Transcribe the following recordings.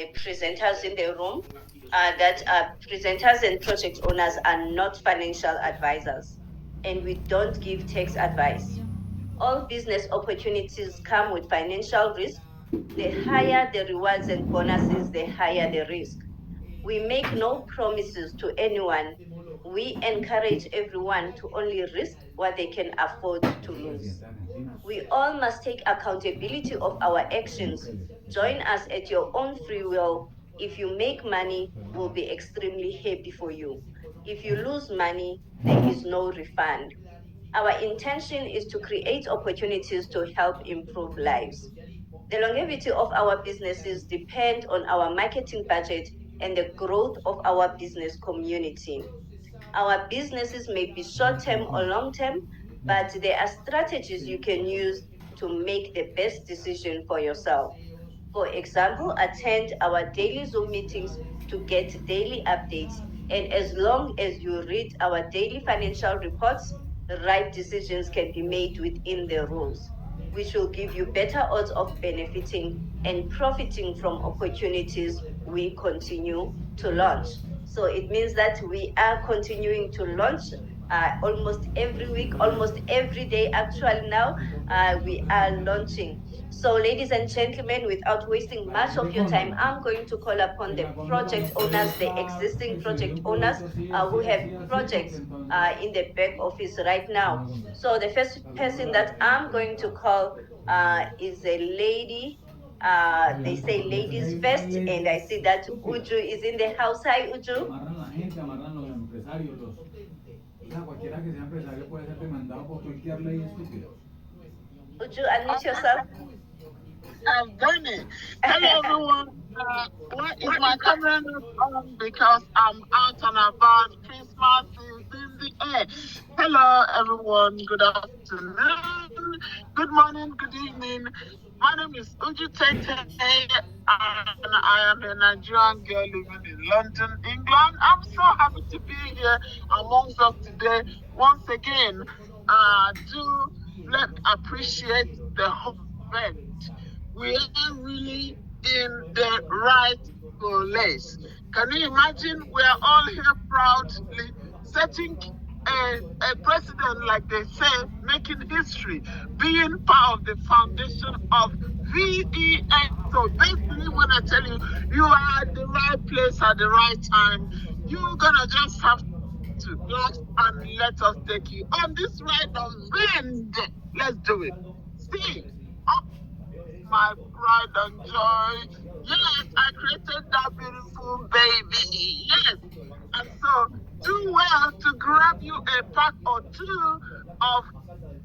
presenters in the room that presenters and project owners are not financial advisors, and we don't give tax advice. All business opportunities come with financial risk. The higher the rewards and bonuses, the higher the risk. We make no promises to anyone. We encourage everyone to only risk what they can afford to lose. We all must take accountability of our actions. Join us at your own free will. If you make money, we'll be extremely happy for you. If you lose money, there is no refund. Our intention is to create opportunities to help improve lives. The longevity of our businesses depend on our marketing budget and the growth of our business community. Our businesses may be short-term or long-term, but there are strategies you can use to make the best decision for yourself. For example, attend our daily Zoom meetings to get daily updates. And as long as you read our daily financial reports, the right decisions can be made within the rules, which will give you better odds of benefiting and profiting from opportunities we continue to launch. So it means that we are continuing to launch almost every week, almost every day. Actually, now we are launching. So, ladies and gentlemen, without wasting much of your time, I'm going to call upon the project owners, the existing project owners who have projects in the back office right now. So, the first person that I'm going to call is a lady. They say ladies first, and I see that Uju is in the house. Hi, Uju. Amarran la gente, amarran los empresarios, los... O sea, cualquiera que sea empresario puede ser demandado por cualquier ley estúpida. Uju, unmute yourself. I've done it. Hello, everyone. Why is my camera not on? Because I'm out and about. Christmas is in the air. Hello, everyone. Good afternoon. Good morning. Good evening. My name is Uju Tete, and I am a Nigerian girl living in London, England. I'm so happy to be here amongst us today. Once again, do let appreciate the whole event. We are really in the right place. Can you imagine? We are all here proudly setting a precedent, like they say, making history, being part of the foundation of VEN. So basically, when I tell you, you are at the right place at the right time, you're gonna just have to blast and let us take you on this ride of Vend. Let's do it. See, up my pride and joy. Yes, I created that beautiful baby. Yes. And so do well to grab you a pack or two of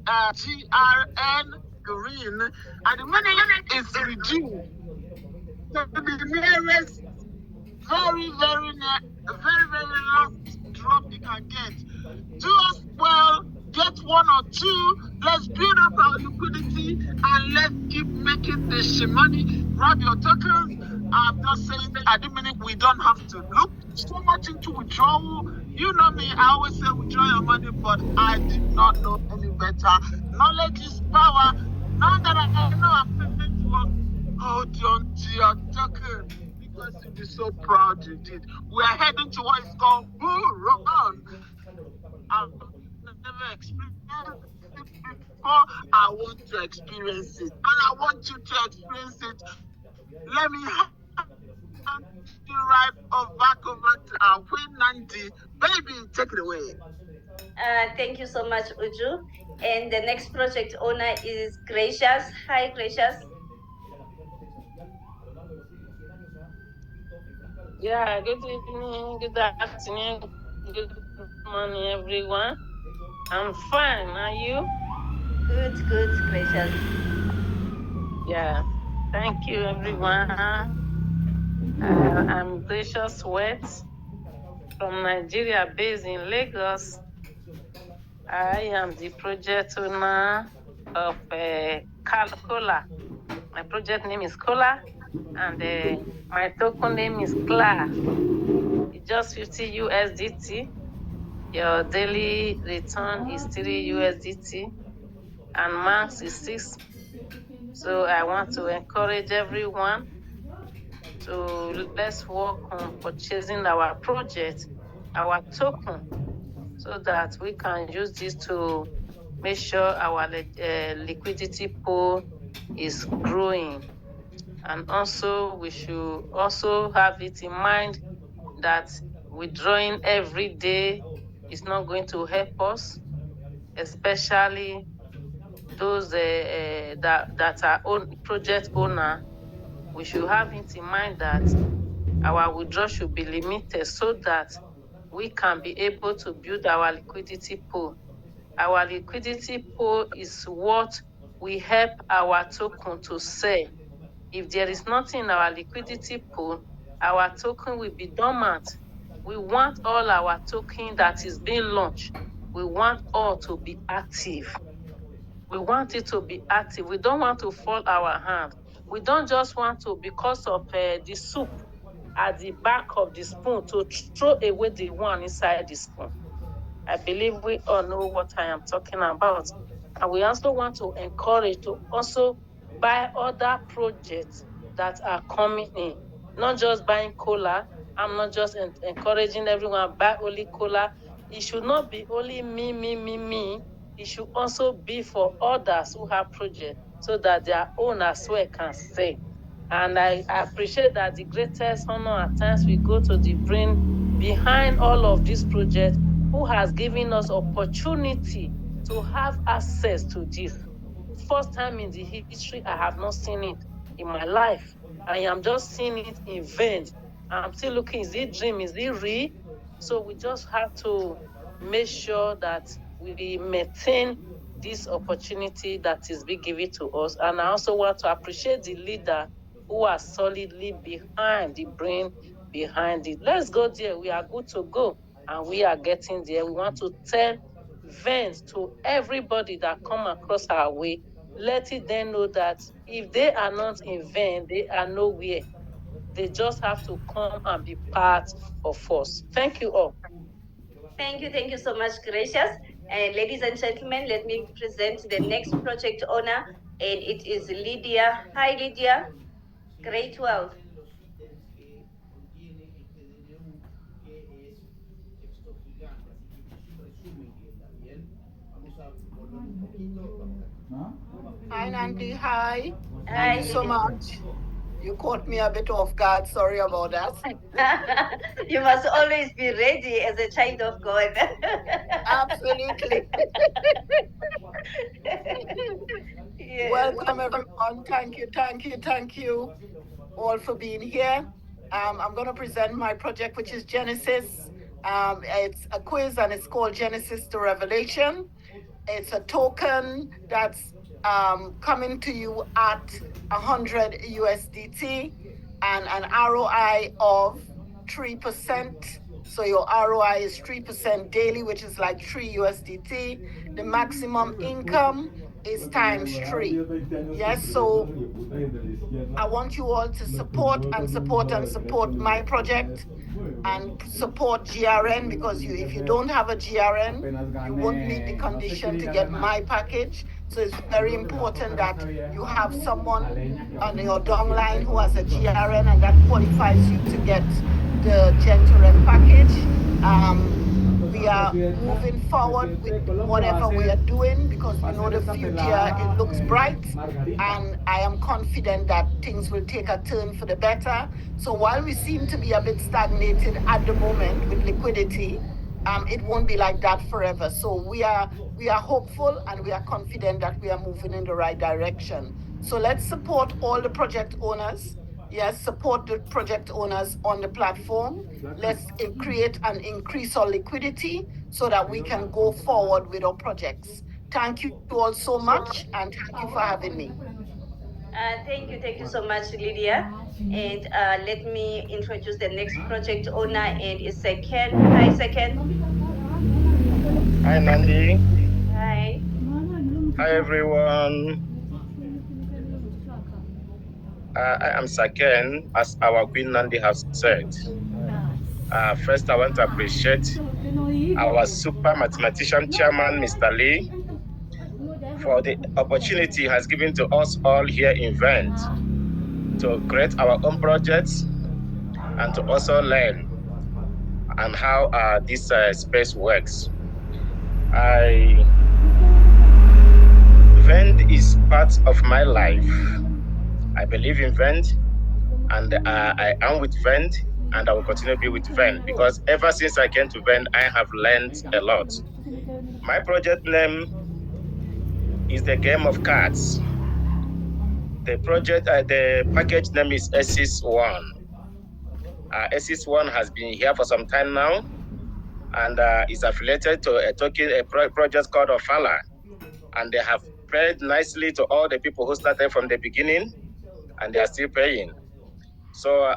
GRN green, and the money is reduced. So the nearest, very last drop you can get. Do us well, get one or two. Let's build up our liquidity and let's keep making this money. Grab your tokens. I'm just saying at the minute we don't have to look so much into withdrawal. You know me, I always say withdraw your money, but I did not know any better. Knowledge is power. Now that I know I'm going to hold on to your token because you'll be so proud you did. We're heading to what is called Bull Run. I've never experienced it before. I want to experience it. And I want you to experience it. Let me hand you right back over to our Queen Nandi. Baby, take it away. Thank you so much, Uju. And the next project owner is Gracious. Hi, Gracious. Yeah, good evening, good afternoon, good morning, everyone. I'm fine. Are you? Good, Gracious. Yeah. Thank you, everyone. I'm Gracious Wet from Nigeria, based in Lagos. I am the project owner of Cola. My project name is Cola, and my token name is CLA. It's just 50 USDT. Your daily return is 3 USDT, and max is 6. So I want to encourage everyone let's work on purchasing our project, our token, so that we can use this to make sure our liquidity pool is growing. And also, we should also have it in mind that withdrawing every day is not going to help us, especially those that are project owner. We should have it in mind that our withdrawal should be limited so that we can be able to build our liquidity pool. Our liquidity pool is what we help our token to sell. If there is nothing in our liquidity pool, our token will be dormant. We want all our token that is being launched, we want all to be active. We want it to be active. We don't want to fall our hand. We don't just want to, because of the soup at the back of the spoon, to throw away the one inside the spoon. I believe we all know what I am talking about. And we also want to encourage to also buy other projects that are coming in, not just buying cola. I'm not just encouraging everyone buy only cola. It should not be only me. It should also be for others who have projects so that their own as well can say. And I appreciate that the greatest honor at times we go to the brain behind all of these projects, who has given us opportunity to have access to this. First time in the history, I have not seen it in my life. I am just seeing it in Vend. I'm still looking, is it dream, is it real? So we just have to make sure that we maintain this opportunity that is being given to us. And I also want to appreciate the leader who are solidly behind the brain, behind it. Let's go there. We are good to go, and we are getting there. We want to tell Vend to everybody that come across our way, let it then know that if they are not in Vend, they are nowhere. They just have to come and be part of us. Thank you all. Thank you so much, Gracious. And ladies and gentlemen, let me present the next project owner, and it is Lydia. Hi, Lydia. Great 12. Hi, Nandi. Hi. Hi. Thank you so much. You caught me a bit off guard. Sorry about that. You must always be ready as a child of God. Absolutely. Yes. Welcome, everyone. Thank you all for being here. I'm going to present my project, which is Genesis. It's a quiz, and it's called Genesis to Revelation. It's a token that's coming to you at 100 USDT and an ROI of 3%. So your ROI is 3% daily, which is like 3 USDT. The maximum income is times 3. Yes, so I want you all to support my project and support GRN, because if you don't have a GRN, you won't meet the condition to get my package. So it's very important that you have someone on your downline who has a GRN, and that qualifies you to get the Genturem package. We are moving forward with whatever we are doing, because we know the future, it looks bright, and I am confident that things will take a turn for the better. So while we seem to be a bit stagnated at the moment with liquidity, it won't be like that forever. So we are hopeful, and we are confident that we are moving in the right direction. So let's support all the project owners. Yes, support the project owners on the platform. Let's create and increase our liquidity so that we can go forward with our projects. Thank you all so much, and thank you for having me. Thank you so much, Lydia. And let me introduce the next project owner, and it's Seken. Hi, Seken. Hi, Nandi. Hi. Hi, everyone. I am Saken, as our Queen Nandi has said. First, I want to appreciate our super mathematician chairman, Mr. Lee, for the opportunity he has given to us all here in Vend to create our own projects and to also learn and how this space works. Vend is part of my life. I believe in Vend, and I am with Vend, and I will continue to be with Vend because ever since I came to Vend, I have learned a lot. My project name is the Game of Cards. The package name is SIS1. SIS1 has been here for some time now, and is affiliated to a project called Ofala, and they have paid nicely to all the people who started from the beginning, and they are still paying. So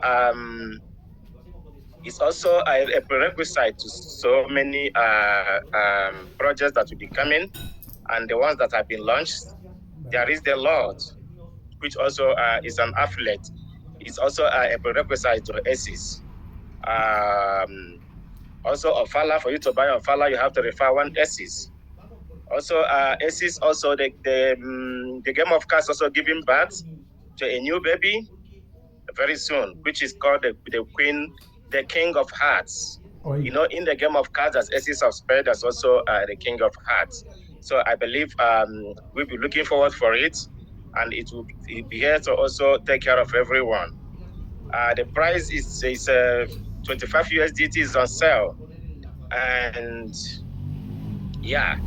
it's also a prerequisite to so many projects that will be coming, and the ones that have been launched. There is the Lord, which also is an affiliate. It's also a prerequisite to ASIS. Also, Ofala, for you to buy Ofala, you have to refer one ASIS. Also, ASIS, also the game of cards also giving birth to a new baby very soon, which is called the Queen, the King of Hearts. You know, in the game of cards, as Aces of Spades, there's also the King of Hearts. So I believe we'll be looking forward for it, and it will be here to also take care of everyone. The price is 25 USDT is on sale, and yeah,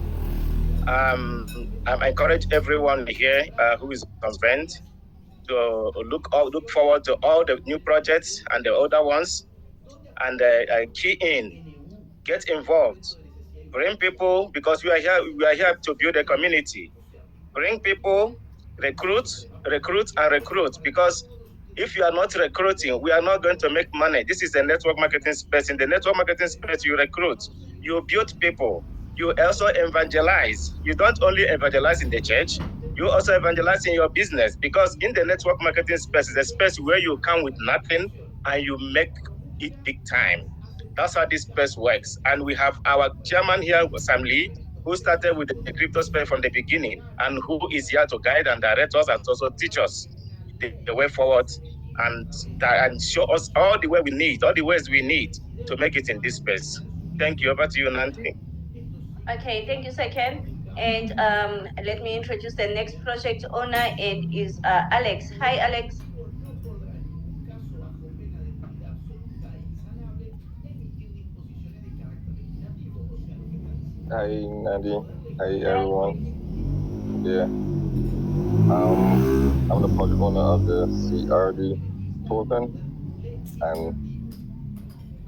I encourage everyone here who is on Vend to look forward to all the new projects and the older ones, and key in, get involved, bring people, because we are here to build a community. Bring people, recruit, and recruit, because if you are not recruiting, we are not going to make money. This is a network marketing space. In the network marketing space, you recruit, you build people, you also evangelize. You don't only evangelize in the church, you also evangelize in your business, because in the network marketing space is a space where you come with nothing and you make it big time. That's how this space works. And we have our chairman here, Sam Lee, who started with the crypto space from the beginning, and who is here to guide and direct us and also teach us the way forward, and show us all the way we need, all the ways we need to make it in this space. Thank you. Over to you, Nancy. Okay, thank you, Second. And let me introduce the next project owner, and is Alex. Hi, Alex. Hi, Nandi. Hi, everyone. Yeah. I'm the project owner of the CRD token, and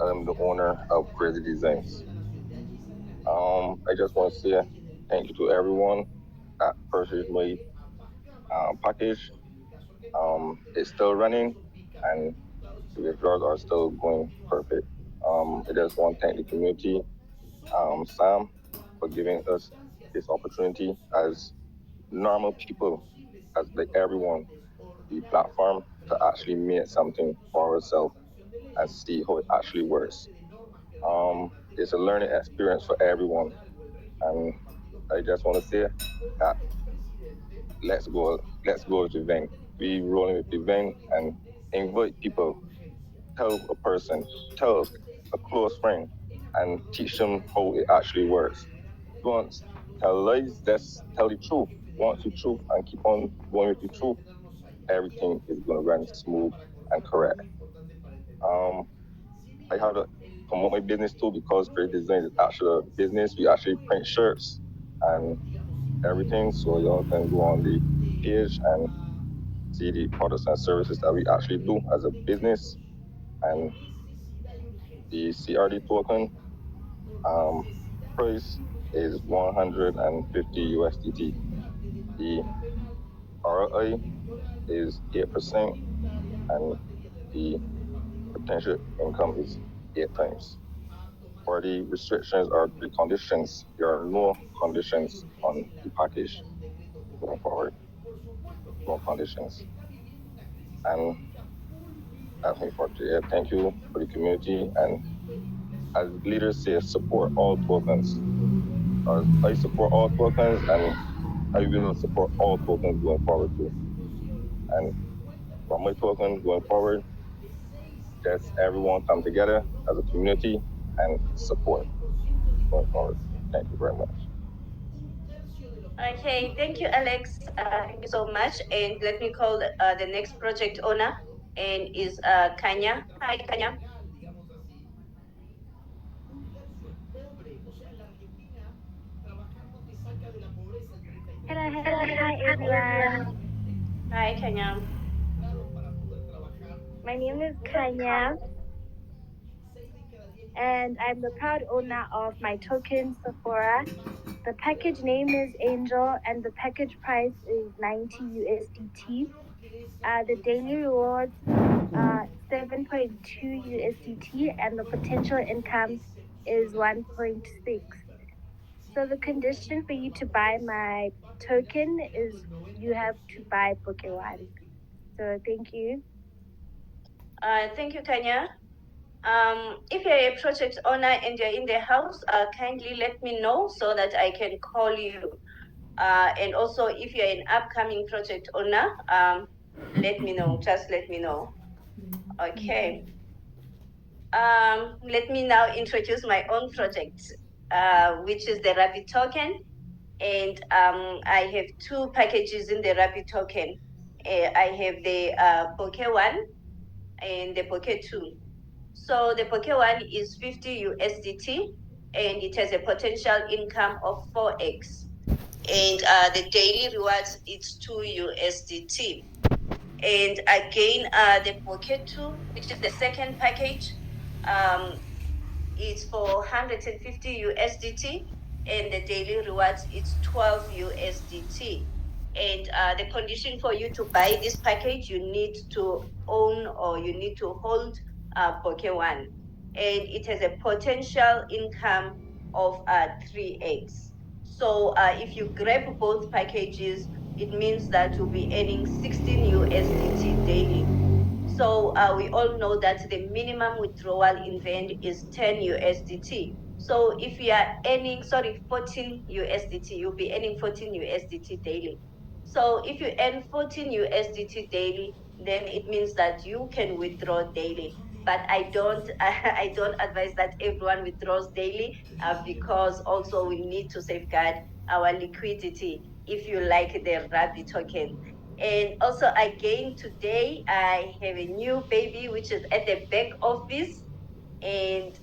I'm the owner of Crazy Designs. I just want to say thank you to everyone that purchased my package. It's still running, and the withdrawals are still going perfect. I just want to thank the community, Sam, for giving us this opportunity as normal people, as like everyone, the platform to actually make something for ourselves and see how it actually works. It's a learning experience for everyone, and I just want to say that let's go to Vend. We rolling with the Vend and invite people, tell a person, tell a close friend, and teach them how it actually works. Don't tell lies, just tell the truth. Want the truth and keep on going with the truth. Everything is going to run smooth and correct. I have to promote my business too, because Great Design is actually a business. We actually print shirts and everything, so y'all can go on the page and see the products and services that we actually do as a business. And the CRD token price is 150 USDT. The ROI is 8%, and the potential income is 8 times. For the restrictions or the conditions, there are no conditions on the package going forward. No conditions. And that's me for today. Thank you for the community. And as leaders say, support all tokens. I support all tokens, and I will support all tokens going forward too. And for my tokens going forward, just everyone come together as a community and support going forward. Thank you very much. Okay, thank you, Alex. Thank you so much. And let me call the next project owner, and is Kanya. Hi, Kanya. Hello, hi everyone. Hi, Kanya. My name is Kanya, and I'm the proud owner of my token Sephora. The package name is Angel, and the package price is 90 USDT. The daily rewards 7.2 USDT, and the potential income is 1.6. So the condition for you to buy my token is you have to buy One. So thank you. Thank you, Kanya. If you're a project owner and you're in the house, kindly let me know so that I can call you. And also, if you're an upcoming project owner, let me know. Just let me know. Okay. Let me now introduce my own project, which is the Rabbit token. And I have two packages in the Rabbit token. I have the Bouquet 1 and the Bouquet 2. So the Bouquet 1 is 50 USDT, and it has a potential income of 4x. And the daily rewards is 2 USDT. And again, the Bouquet 2, which is the second package, is for 150 USDT, and the daily rewards is 12 USDT. And the condition for you to buy this package, you need to own or you need to hold Bouquet 1. And it has a potential income of 3x. So if you grab both packages, it means that you'll be earning 16 USDT daily. So we all know that the minimum withdrawal in Vend is 10 USDT. So if you are earning, 14 USDT, you'll be earning 14 USDT daily. So if you earn 14 USDT daily, then it means that you can withdraw daily. But I don't, I don't advise that everyone withdraws daily because also we need to safeguard our liquidity if you like the Rabbit token. And also again today I have a new baby which is at the back office, and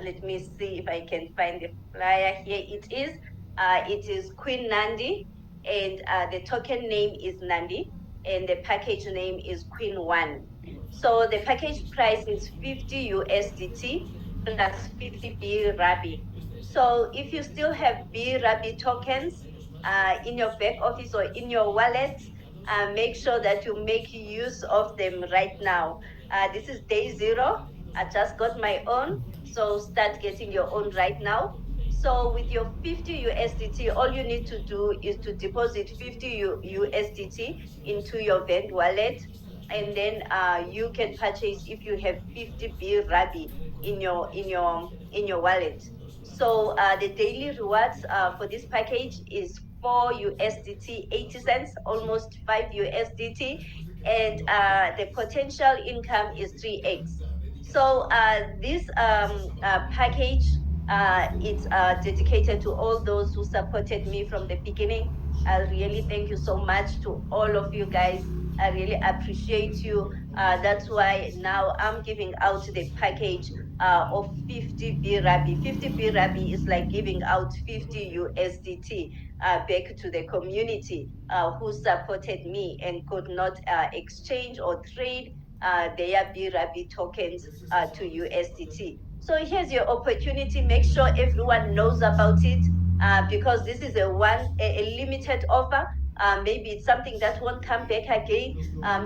let me see if I can find the flyer. Here it is. It is Queen Nandi, and the token name is Nandi, and the package name is Queen 1. So the package price is 50 USDT plus 50 B Rabi. So if you still have B Rabi tokens in your back office or in your wallet, make sure that you make use of them right now. This is day 0. I just got my own, so start getting your own right now. So with your 50 USDT, all you need to do is to deposit 50 USDT into your Vend wallet, and then you can purchase if you have 50 B Rabi in your wallet. So the daily rewards for this package is 4 USDT 80 cents, almost 5 USDT, and the potential income is 3x. So this package, it's dedicated to all those who supported me from the beginning. I really thank you so much to all of you guys. I really appreciate you. That's why now I'm giving out the package of 50 B Rabi. 50 B Rabi is like giving out 50 USDT back to the community who supported me and could not exchange or trade their B Rabi tokens to USDT. So here's your opportunity. Make sure everyone knows about it because this is a limited offer. Maybe it's something that won't come back again.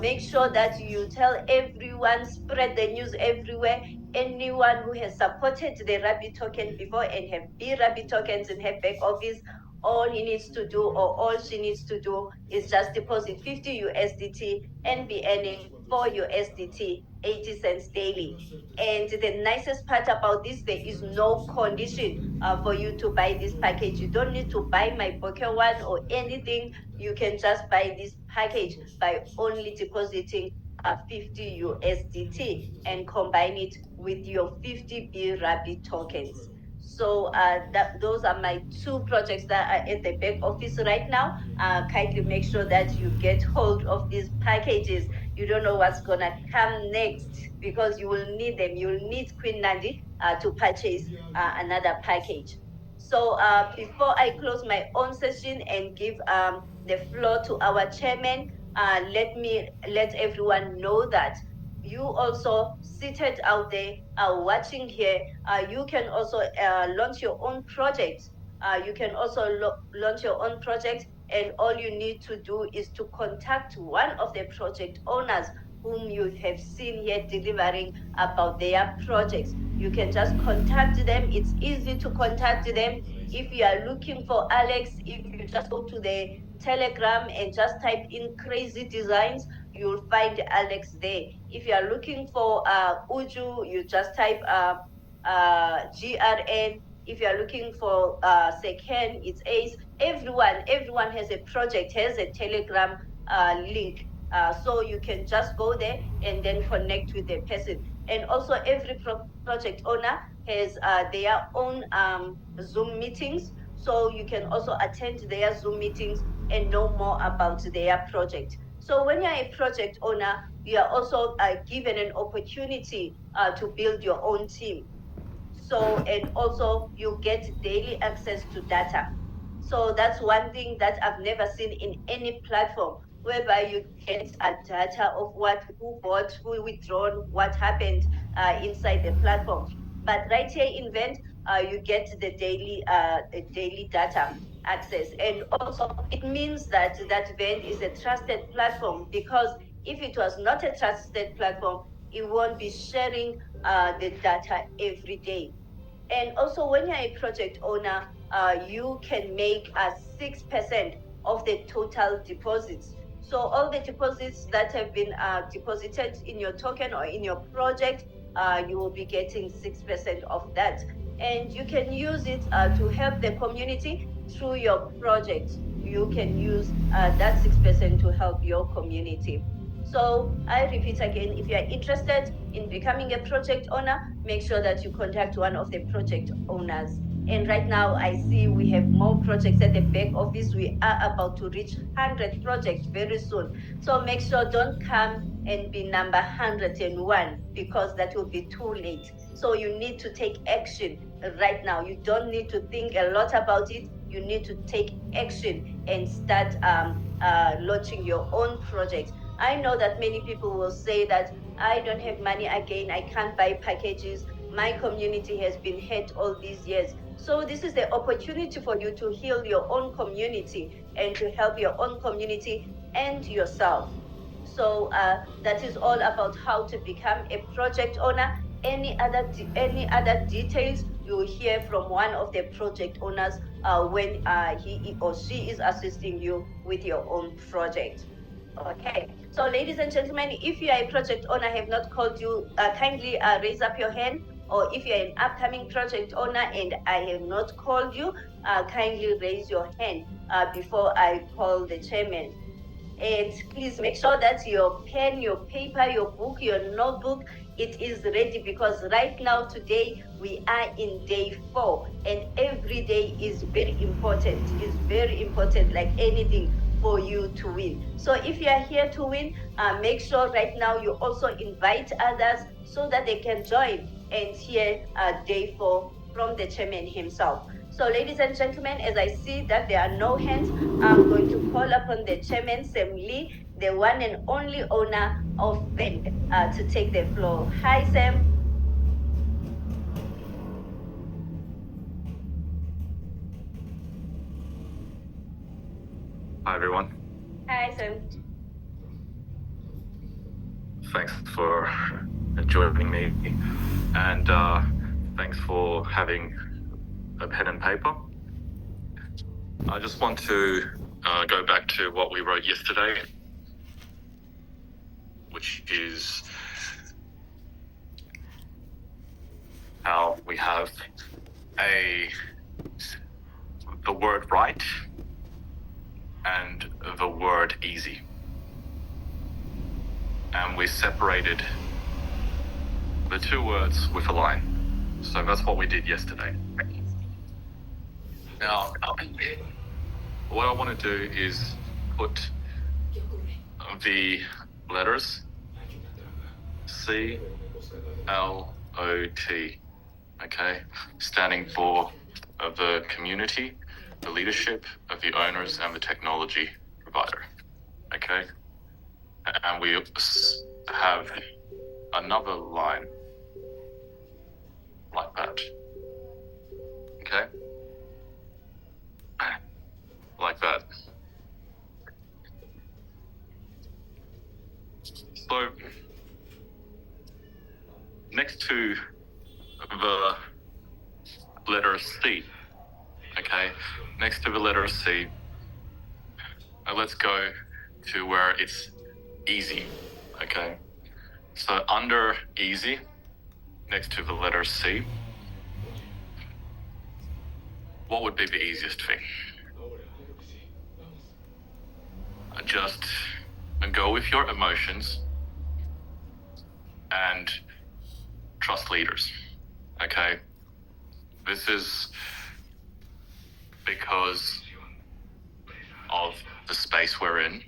Make sure that you tell everyone, spread the news everywhere. Anyone who has supported the Rabbit token before and have B Rabbit tokens in her back office, all he needs to do or all she needs to do is just deposit 50 USDT and be earning 4 USDT 80 cents daily. And the nicest part about this, there is no condition for you to buy this package. You don't need to buy my Bouquet 1 or anything. You can just buy this package by only depositing 50 USDT and combine it with your 50 BRABI tokens. So those are my two projects that are at the back office right now. Kindly make sure that you get hold of these packages. You don't know what's gonna come next because you will need them. You will need Queen Nandi to purchase another package. So before I close my own session and give the floor to our chairman, let me let everyone know that you also seated out there watching here, you can also launch your own project. You can also launch your own project, and all you need to do is to contact one of the project owners whom you have seen here delivering about their projects. You can just contact them. It's easy to contact them. If you are looking for Alex, if you just go to the Telegram and just type in crazy designs, you'll find Alex there. If you are looking for Uju, you just type GRN. If you are looking for Seken, it's Ace. Everyone has a project, has a Telegram link. So you can just go there and then connect with the person. And also every project owner has their own Zoom meetings. So you can also attend their Zoom meetings and know more about their project. So when you're a project owner, you are also given an opportunity to build your own team. So, and also you get daily access to data. So that's one thing that I've never seen in any platform, whereby you get a data of who bought, who withdrawn, what happened inside the platform. But right here in Vend, you get the daily data access. And also it means that Vend is a trusted platform, because if it was not a trusted platform, it won't be sharing the data every day. And also, when you're a project owner, you can make 6% of the total deposits. So all the deposits that have been deposited in your token or in your project, you will be getting 6% of that. And you can use it to help the community through your project. You can use that 6% to help your community. So I repeat again, if you are interested in becoming a project owner, make sure that you contact one of the project owners. And right now, I see we have more projects at the back office. We are about to reach 100 projects very soon. So make sure don't come and be number 101, because that will be too late. So you need to take action right now. You don't need to think a lot about it. You need to take action and start launching your own project. I know that many people will say that I don't have money again, I can't buy packages, my community has been hurt all these years. So this is the opportunity for you to heal your own community and to help your own community and yourself. So that is all about how to become a project owner. Any other details you will hear from one of the project owners when he or she is assisting you with your own project. Okay, so ladies and gentlemen, if you are a project owner, I have not called you, kindly raise up your hand. Or if you're an upcoming project owner and I have not called you, kindly raise your hand before I call the chairman. And please make sure that your pen, your paper, your book, your notebook, it is ready, because right now, today, we are in day 4, and every day is very important. It's very important, like anything, for you to win. So if you are here to win, make sure right now you also invite others so that they can join and hear day 4 from the chairman himself. So ladies and gentlemen, as I see that there are no hands, I'm going to call upon the chairman, Sam Lee, the one and only owner of Vend, to take the floor. Hi, Sam. Hi, everyone. Hi, Sam. Thanks for joining me, and thanks for having a pen and paper. I just want to go back to what we wrote yesterday, which is how we have the word right and the word easy. and we separated the two words with a line. So that's what we did yesterday. Now, what I want to do is put the letters C, L, O, T, okay, standing for the community, the leadership of the owners, and the technology provider, okay? And we have another line like that, okay? Like that. So, next to the letter C, okay, next to the letter C, let's go to where it's easy, okay? So under easy, next to the letter C, what would be the easiest thing? Just go with your emotions and trust leaders, okay? This is because of the space we're in,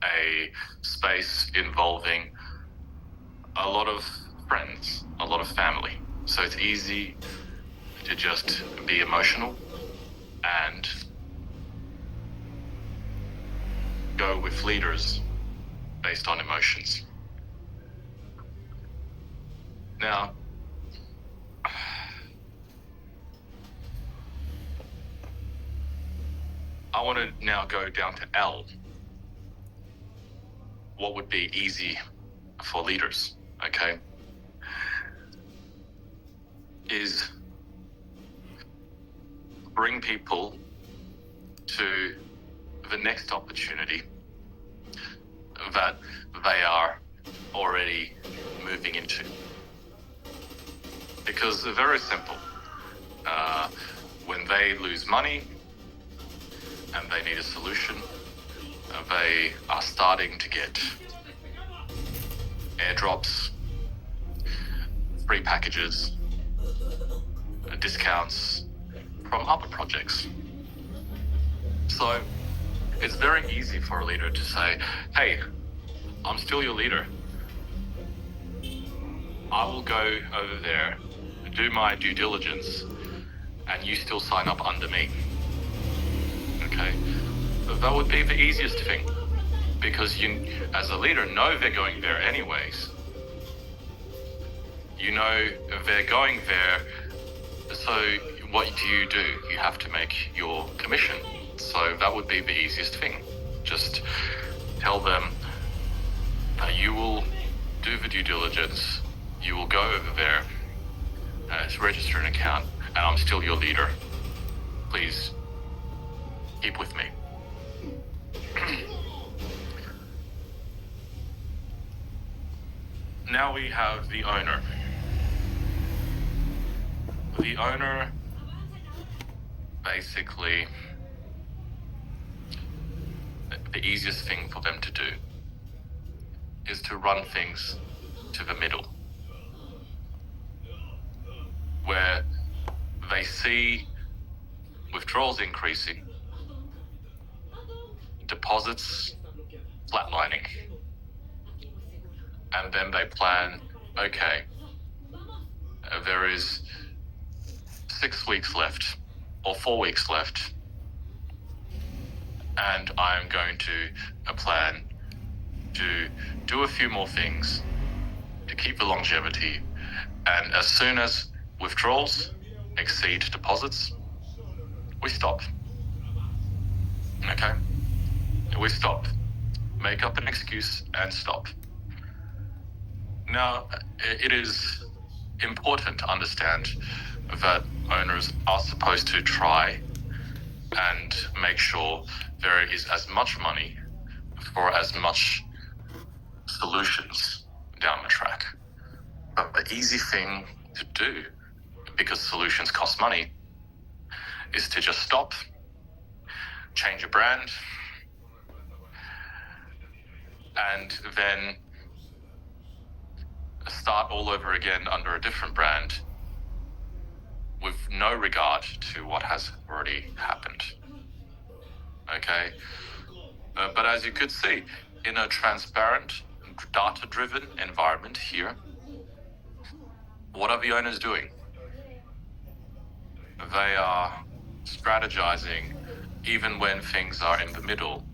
a space involving a lot of friends, a lot of family. So it's easy to just be emotional and go with leaders based on emotions. Now, I want to now go down to L. What would be easy for leaders, okay? Is bring people to the next opportunity that they are already moving into. Because they're very simple. When they lose money and they need a solution, they are starting to get airdrops, free packages, discounts from other projects. So it's very easy for a leader to say, hey, I'm still your leader. I will go over there, do my due diligence, and you still sign up under me. Okay? That would be the easiest thing, because you, as a leader, know they're going there anyways. You know they're going there, so what do? You have to make your commission. So that would be the easiest thing. Just tell them you will do the due diligence, you will go over there, register an account, and I'm still your leader. Please keep with me. Now we have the owner. The owner basically, the easiest thing for them to do is to run things to the middle, where they see withdrawals increasing, deposits flatlining, and then they plan, okay, there is 6 weeks left or 4 weeks left, and I'm going to plan to do a few more things to keep the longevity, and as soon as withdrawals exceed deposits, we stop. Okay? We stop. Make up an excuse and stop. Now, it is important to understand that owners are supposed to try and make sure there is as much money for as much solutions down the track. But the easy thing to do, because solutions cost money, is to just stop, change your brand, and then start all over again under a different brand with no regard to what has already happened. Okay? But as you could see, in a transparent, data-driven environment here, what are the owners doing? They are strategizing even when things are in the middle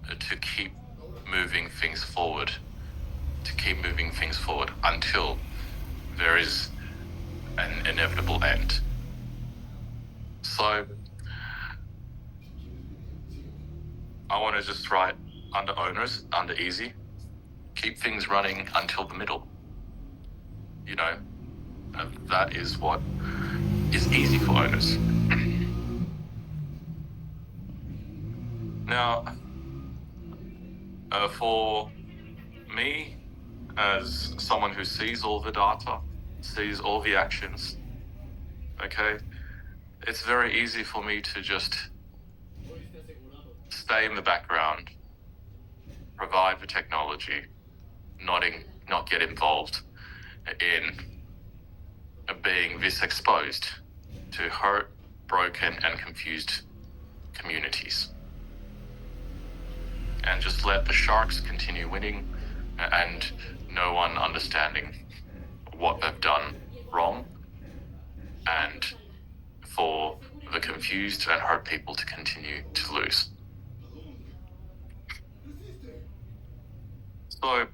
to keep moving things forward, until there is an inevitable end. So I want to just write under owners, under easy, keep things running until the middle. You know, that is what is easy for owners. Now, for me, as someone who sees all the data, sees all the actions, okay, it's very easy for me to just stay in the background, provide the technology, not get involved in being this exposed to hurt, broken, and confused communities. And just let the sharks continue winning and no one understanding what they've done wrong, and for the confused and hurt people to continue to lose. So,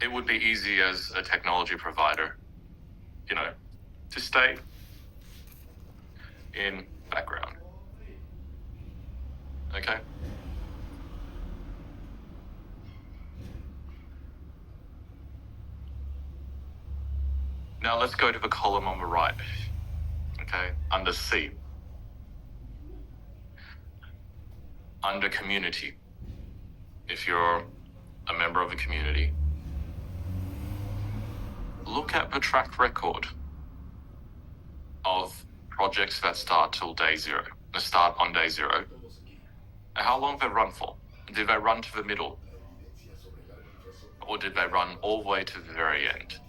it would be easy as a technology provider, you know, to stay in background. Okay? Now let's go to the column on the right. Okay? Under C. Under community. If you're a member of the community, look at the track record of projects that start on day zero. And how long they run for? Did they run to the middle? Or did they run all the way to the very end?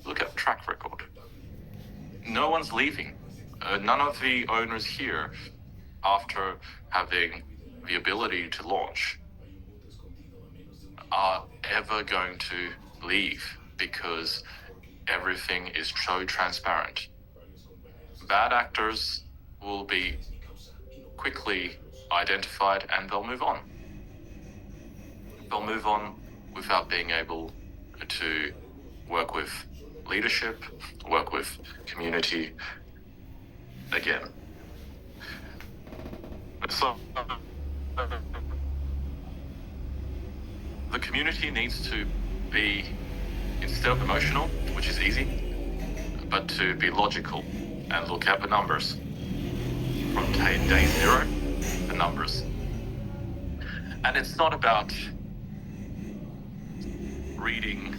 Look at the track record. No one's leaving. None of the owners here, after having the ability to launch, are ever going to leave because everything is so transparent. Bad actors will be quickly identified and they'll move on. They'll move on without being able to work with leadership, work with community again. So, the community needs to be, instead of emotional, which is easy, but to be logical and look at the numbers. From day zero, the numbers. And it's not about reading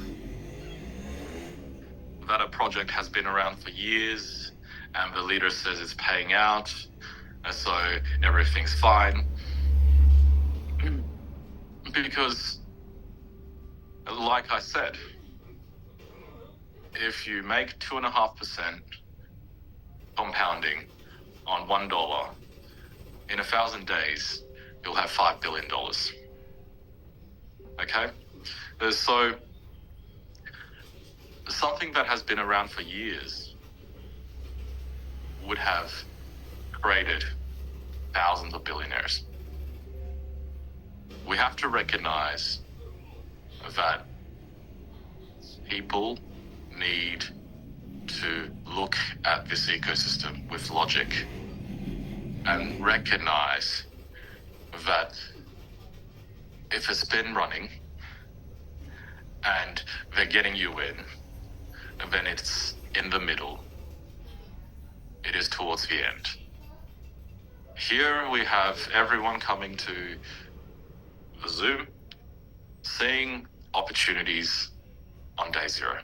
that a project has been around for years and the leader says it's paying out, and so everything's fine. Because, like I said, if you make 2.5% compounding on $1, in 1,000 days, you'll have $5 billion. Okay? So, something that has been around for years would have created thousands of billionaires. We have to recognize that people need to look at this ecosystem with logic and recognize that if it's been running and they're getting you in, then it's in the middle. It is towards the end. Here we have everyone coming to the Zoom, seeing opportunities on day zero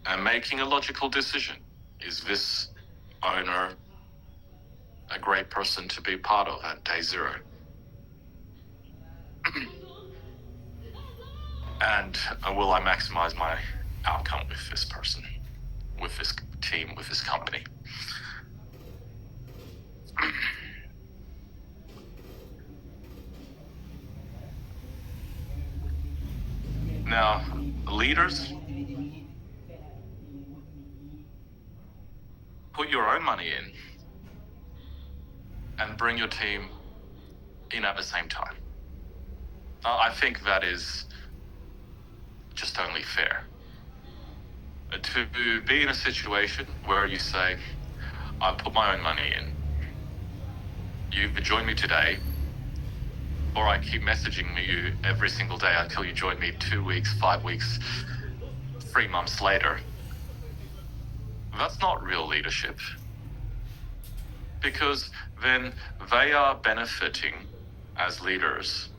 and making a logical decision. Is this owner a great person to be part of at day zero? And will I maximize my outcome with this person, with this team, with this company? Now, leaders, put your own money in and bring your team in at the same time. I think that is just only fair. To be in a situation where you say, I put my own money in, you join me today, or I keep messaging you every single day until you join me 2 weeks, 5 weeks, 3 months later. That's not real leadership, because then they are benefiting as leaders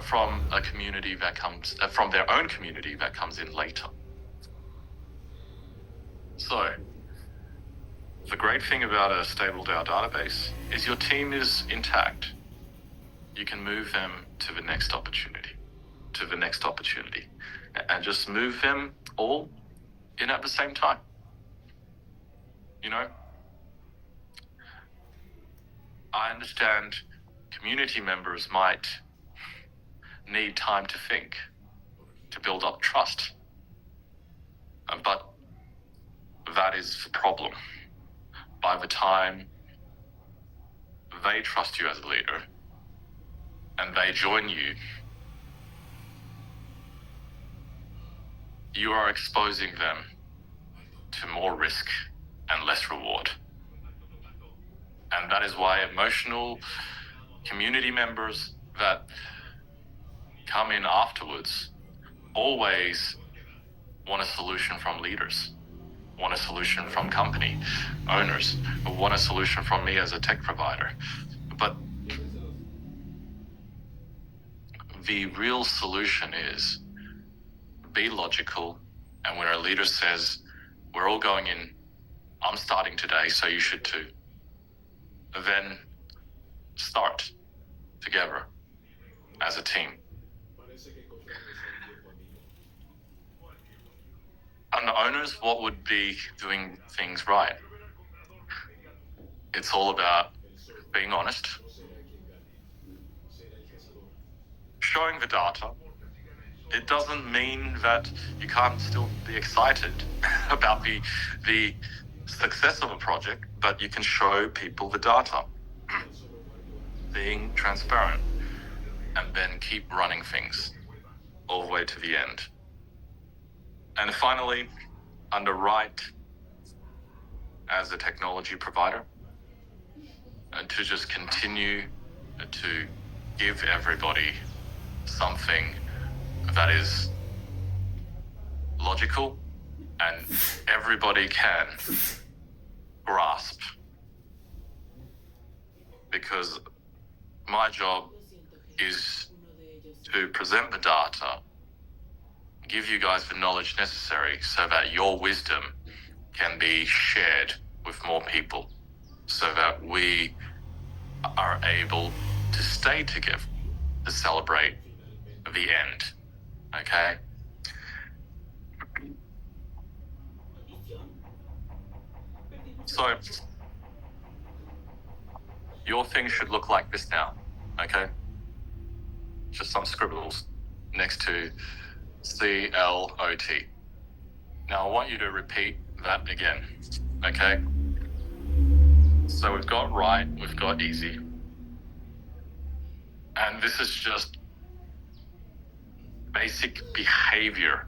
from a community that comes from their own community that comes in later. So the great thing about a stable DAO database is your team is intact. You can move them to the next opportunity, and just move them all in at the same time. You know, I understand community members might need time to think, to build up trust. But that is the problem. By the time they trust you as a leader and they join you, you are exposing them to more risk and less reward. And that is why emotional community members that come in afterwards always want a solution from leaders, want a solution from company owners, want a solution from me as a tech provider. But the real solution is be logical. And when a leader says, we're all going in, I'm starting today, so you should too, then start together as a team. And the owners, what would be doing things right? It's all about being honest, showing the data. It doesn't mean that you can't still be excited about the success of a project, but you can show people the data, being transparent, and then keep running things all the way to the end. And finally, underwrite as a technology provider, and to just continue to give everybody something that is logical and everybody can grasp. Because my job is to present the data, give you guys the knowledge necessary so that your wisdom can be shared with more people, so that we are able to stay together to celebrate the end. Okay? So your thing should look like this now. Okay? Just some scribbles next to CLOT. Now I want you to repeat that again. Okay? So we've got right, we've got easy. And this is just basic behavior,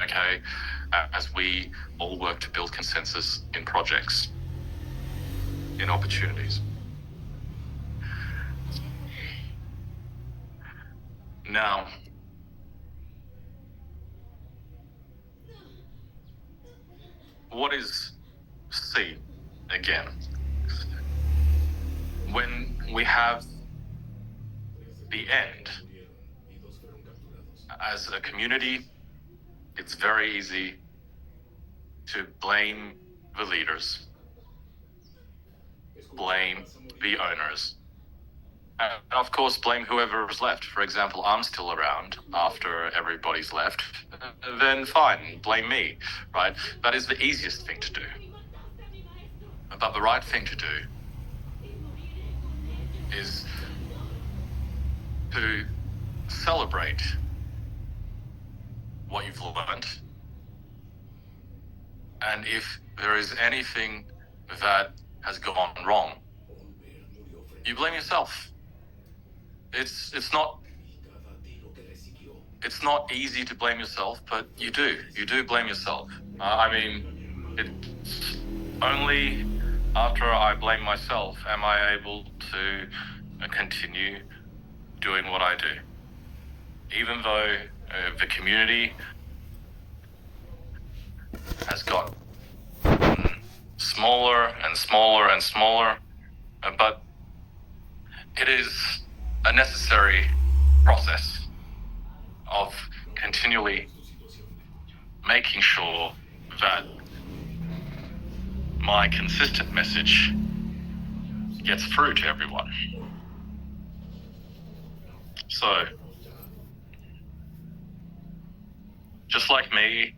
okay, as we all work to build consensus in projects, in opportunities. Now, what is C again? When we have the end, as a community, it's very easy to blame the leaders, blame the owners, And of course, blame whoever is left. For example, I'm still around after everybody's left. Then fine, blame me, right? That is the easiest thing to do. But the right thing to do is to celebrate what you've learned. And if there is anything that has gone wrong, you blame yourself. It's not easy to blame yourself, but you do blame yourself. I mean, it's only after I blame myself am I able to continue doing what I do. Even though the community has got smaller and smaller and smaller, but it is a necessary process of continually making sure that my consistent message gets through to everyone. So, just like me,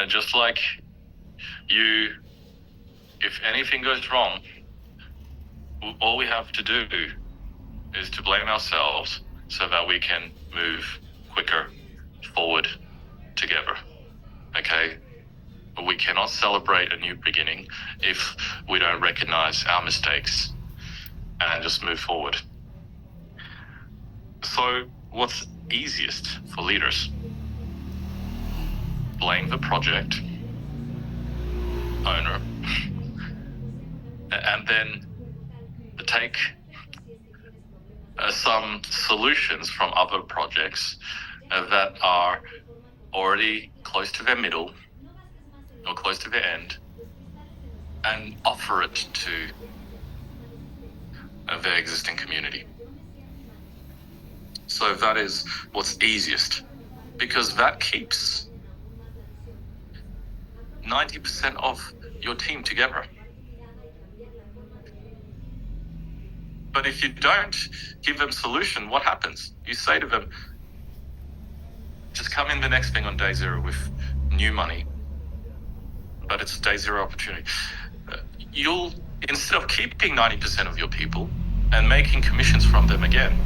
just like you, if anything goes wrong, all we have to do is to blame ourselves so that we can move quicker forward together. Okay? We cannot celebrate a new beginning if we don't recognize our mistakes and just move forward. So, what's easiest for leaders? Blame the project owner and then take some solutions from other projects that are already close to their middle or close to their end and offer it to their existing community. So that is what's easiest, because that keeps 90% of your team together. But if you don't give them solution, what happens? You say to them, just come in the next thing on day zero with new money, but it's day zero opportunity. You'll, instead of keeping 90% of your people and making commissions from them again,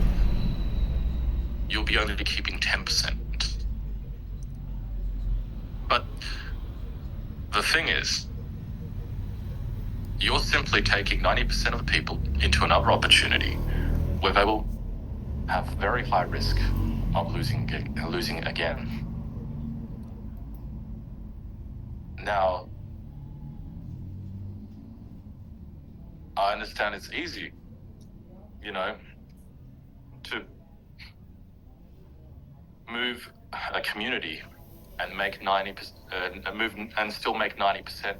you'll be only keeping 10%. But the thing is, you're simply taking 90% of the people into another opportunity where they will have very high risk of losing again. Now, I understand it's easy, to move a community and make 90%, move and still make 90%.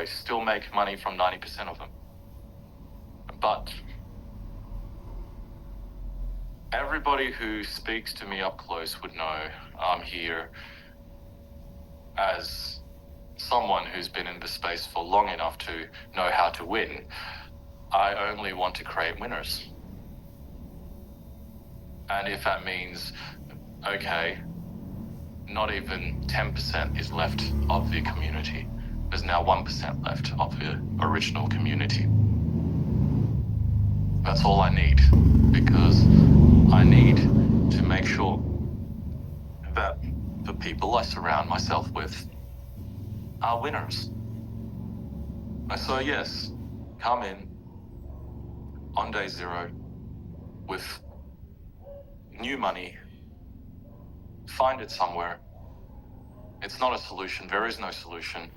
Still make money from 90% of them. But everybody who speaks to me up close would know I'm here as someone who's been in the space for long enough to know how to win. I only want to create winners. And if that means, okay, not even 10% is left of the community, there's now 1% left of the original community. That's all I need, because I need to make sure that the people I surround myself with are winners. So yes, come in on day zero with new money, find it somewhere. It's not a solution, there is no solution.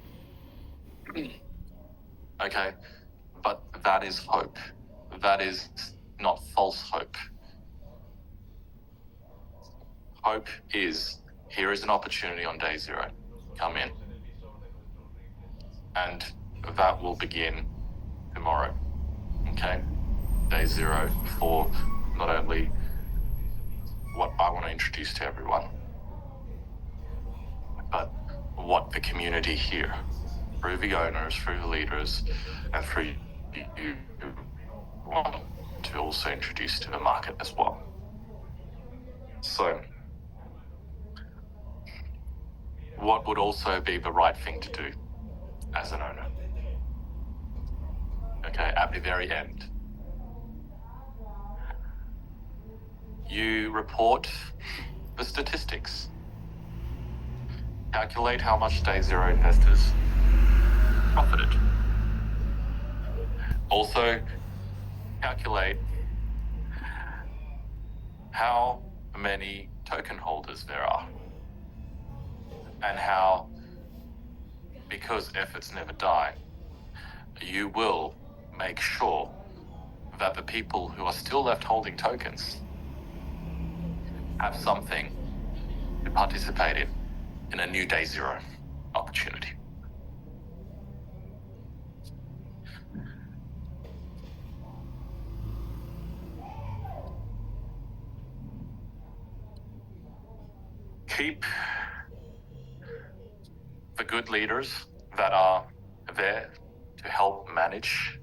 Okay, but that is hope. That is not false hope. Hope is, here is an opportunity on day zero, come in. And that will begin tomorrow, okay? Day zero for not only what I want to introduce to everyone, but what the community here, through the owners, through the leaders, and through you want to also introduce to the market as well. So, what would also be the right thing to do as an owner? Okay, at the very end, you report the statistics. Calculate how much day zero investors profited. Also, calculate how many token holders there are and how, because efforts never die, you will make sure that the people who are still left holding tokens have something to participate in a new day zero opportunity. Keep the good leaders that are there to help manage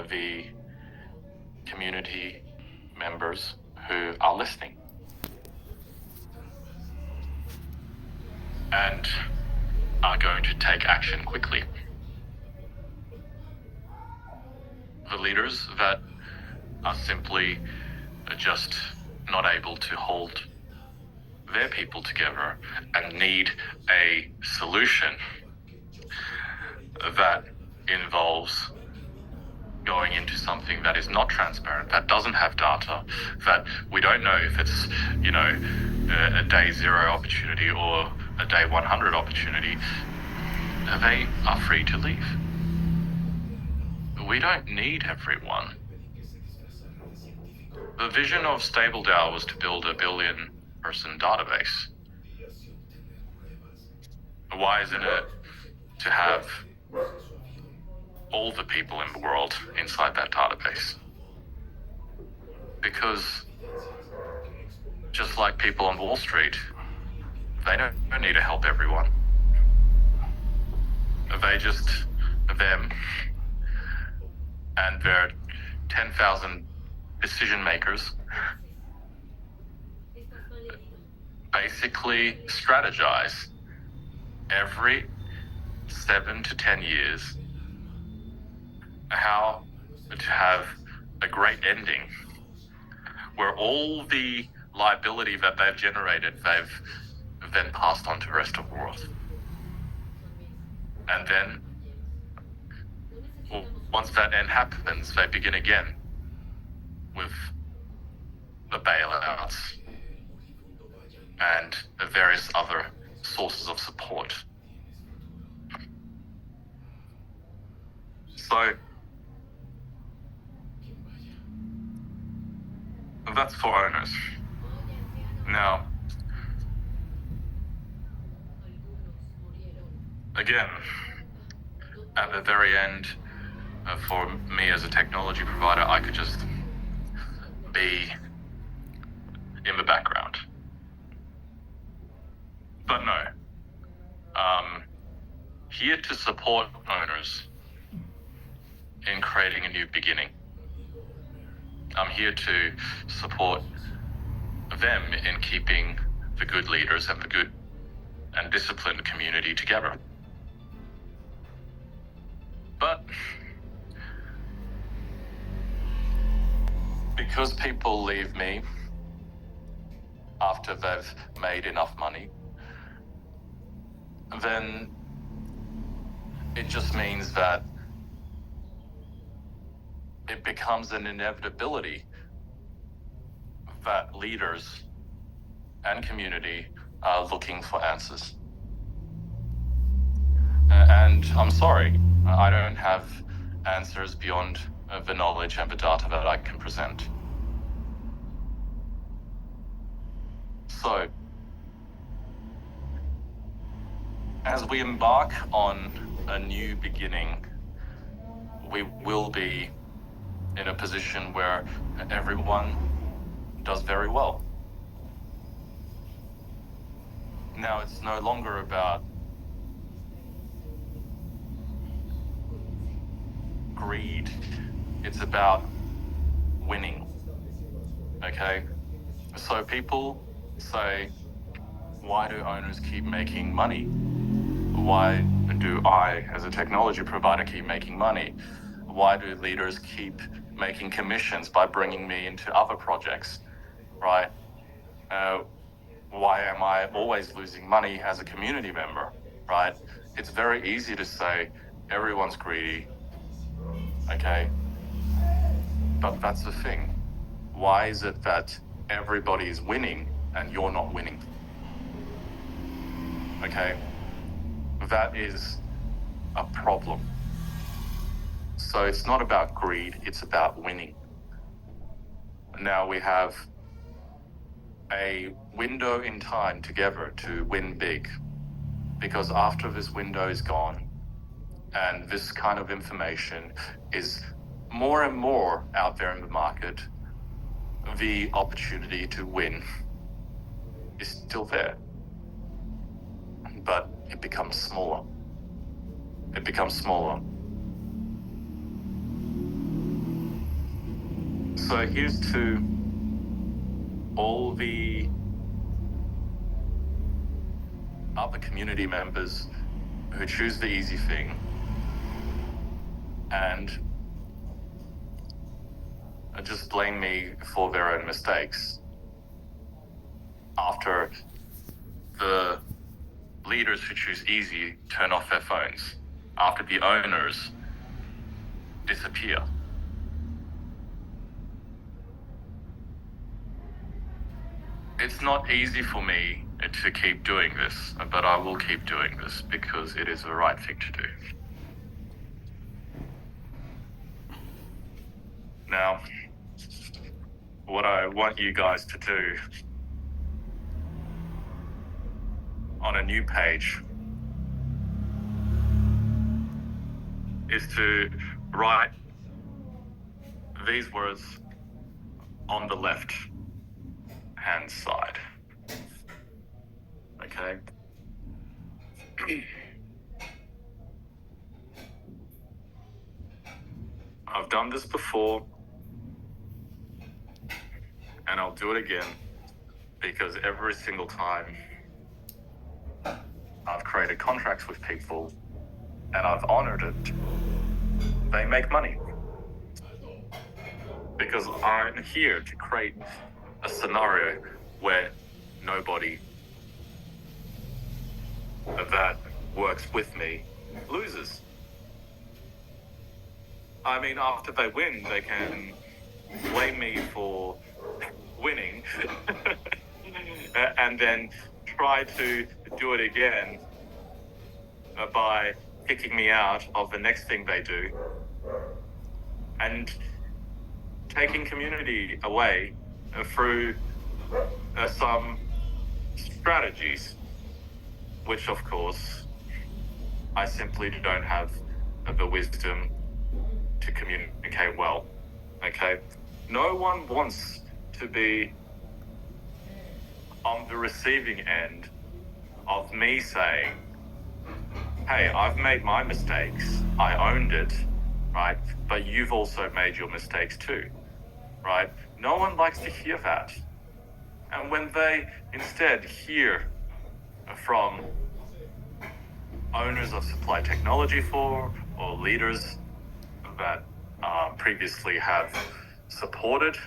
the community members who are listening and are going to take action quickly. The leaders that are simply just not able to hold their people together and need a solution that involves going into something that is not transparent, that doesn't have data, that we don't know if it's, a day zero opportunity or a day 100 opportunity, they are free to leave. We don't need everyone. The vision of StableDAO was to build a billion-person database. Why isn't it to have all the people in the world inside that database? Because just like people on Wall Street, they don't need to help everyone. Them and their 10,000 decision makers basically strategize every 7 to 10 years how to have a great ending where all the liability that they've generated, they've then passed on to the rest of the world. And then once that end happens, they begin again with the bailouts and the various other sources of support. So that's for owners. Now, again, at the very end, for me as a technology provider, I could just be in the background. But no, here to support owners in creating a new beginning. I'm here to support them in keeping the good leaders and the good and disciplined community together. But because people leave me after they've made enough money, then it just means that it becomes an inevitability that leaders and community are looking for answers. And I'm sorry, I don't have answers beyond the knowledge and the data that I can present. So, as we embark on a new beginning, we will be in a position where everyone does very well. Now, it's no longer about greed It's about winning. Okay? So people say, why do owners keep making money? Why do I, as a technology provider, keep making money? Why do leaders keep making commissions by bringing me into other projects, right? Why am I always losing money as a community member, right? It's very easy to say everyone's greedy, okay? But that's the thing. Why is it that everybody is winning and you're not winning? Okay? That is a problem. So it's not about greed, it's about winning. Now we have a window in time together to win big, because after this window is gone and this kind of information is more and more out there in the market, the opportunity to win is still there, but it becomes smaller. It becomes smaller. So here's to all the other community members who choose the easy thing and just blame me for their own mistakes after the leaders who choose easy turn off their phones, after the owners disappear. It's not easy for me to keep doing this, but I will keep doing this because it is the right thing to do. Now, what I want you guys to do on a new page is to write these words on the left hand side. Okay? I've done this before and I'll do it again because every single time I've created contracts with people and I've honored it, they make money. Because I'm here to create a scenario where nobody that works with me loses. I mean, after they win, they can blame me for winning and then try to do it again by kicking me out of the next thing they do and taking community away through some strategies, which of course I simply don't have the wisdom to communicate well. Okay? No one wants to be on the receiving end of me saying, hey, I've made my mistakes, I owned it, right? But you've also made your mistakes too, right? No one likes to hear that. And when they instead hear from owners of supply technology or leaders that previously have supported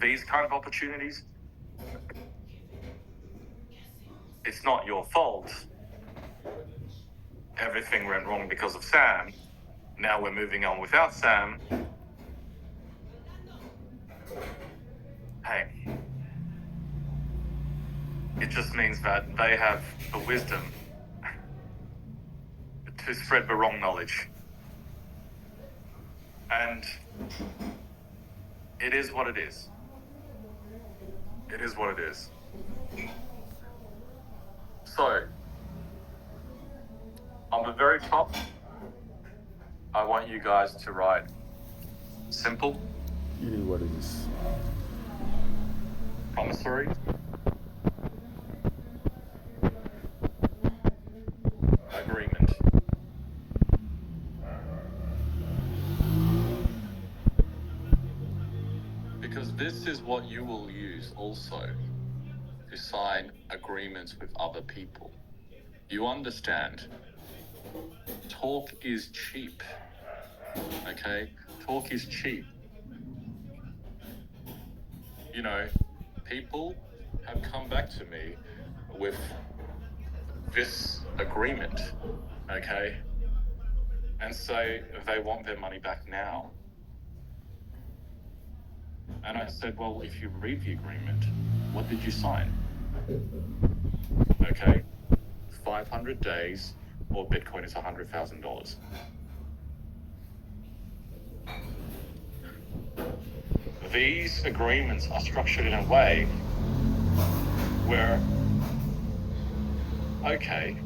these kind of opportunities, it's not your fault. Everything went wrong because of Sam. Now we're moving on without Sam. Hey, it just means that they have the wisdom to spread the wrong knowledge. And it is what it is. It is what it is. So, on the very top, I want you guys to write simple. It is what it is. Promissory. Agreement. Because this is what you will use also to sign agreements with other people. You understand? Talk is cheap. Okay? Talk is cheap. You know, people have come back to me with this agreement, okay? And say they want their money back now. And I said, well, if you read the agreement, what did you sign? Okay, 500 days or Bitcoin is $100,000. These agreements are structured in a way where, okay,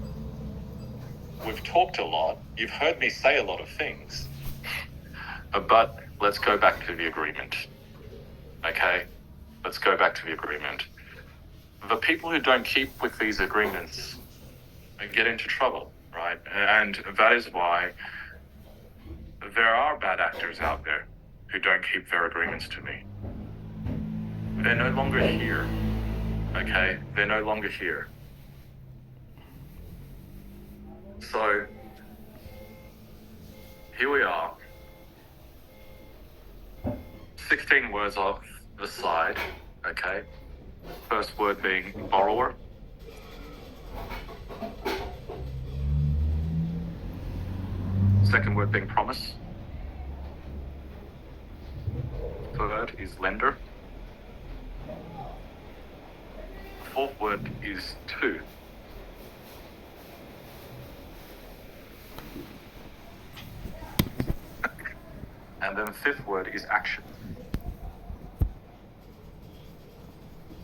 we've talked a lot, you've heard me say a lot of things, but let's go back to the agreement. Okay, let's go back to the agreement. The people who don't keep with these agreements get into trouble, right? And that is why there are bad actors out there who don't keep their agreements to me. They're no longer here, okay? They're no longer here. So, here we are. 16 words off the side, okay? First word being borrower. Second word being promise. Third is lender. Fourth word is to. And then fifth word is action.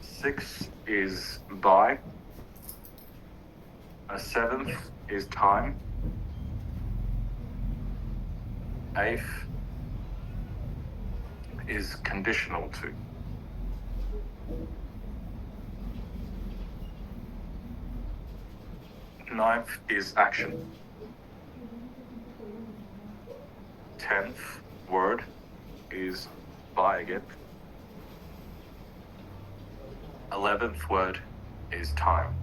6 is buy. A 7th is time. 8th is conditional to. 9th is action. 10th word is buy again. 11th word is time.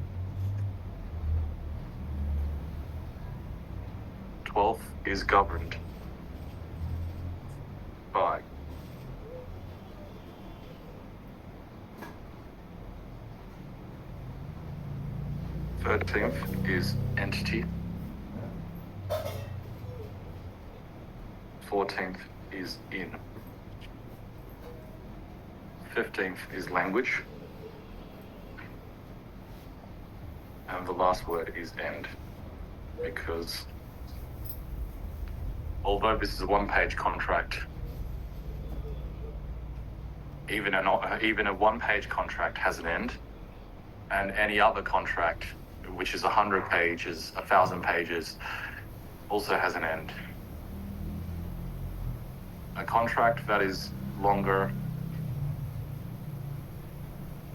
12th is governed by. 13th is entity. 14th is in. 15th is language. And the last word is end. Because although this is a one-page contract, even a one-page contract has an end, and any other contract, which is 100 pages, 1,000 pages, also has an end. A contract that is longer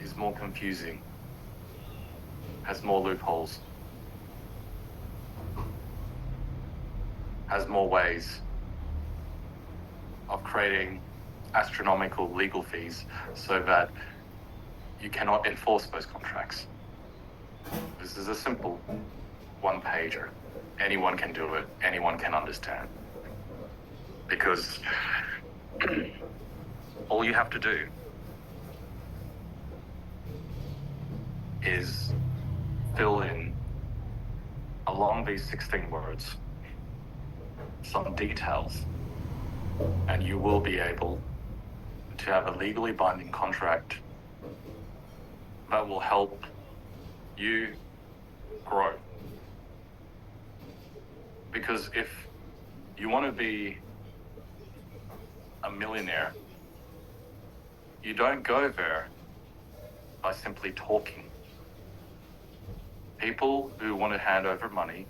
is more confusing, has more loopholes, has more ways of creating astronomical legal fees so that you cannot enforce those contracts. This is a simple one-pager. Anyone can do it. Anyone can understand. Because all you have to do is fill in, along these 16 words, some details, and you will be able to have a legally binding contract that will help you grow. Because if you want to be a millionaire, you don't go there by simply talking. People who want to hand over money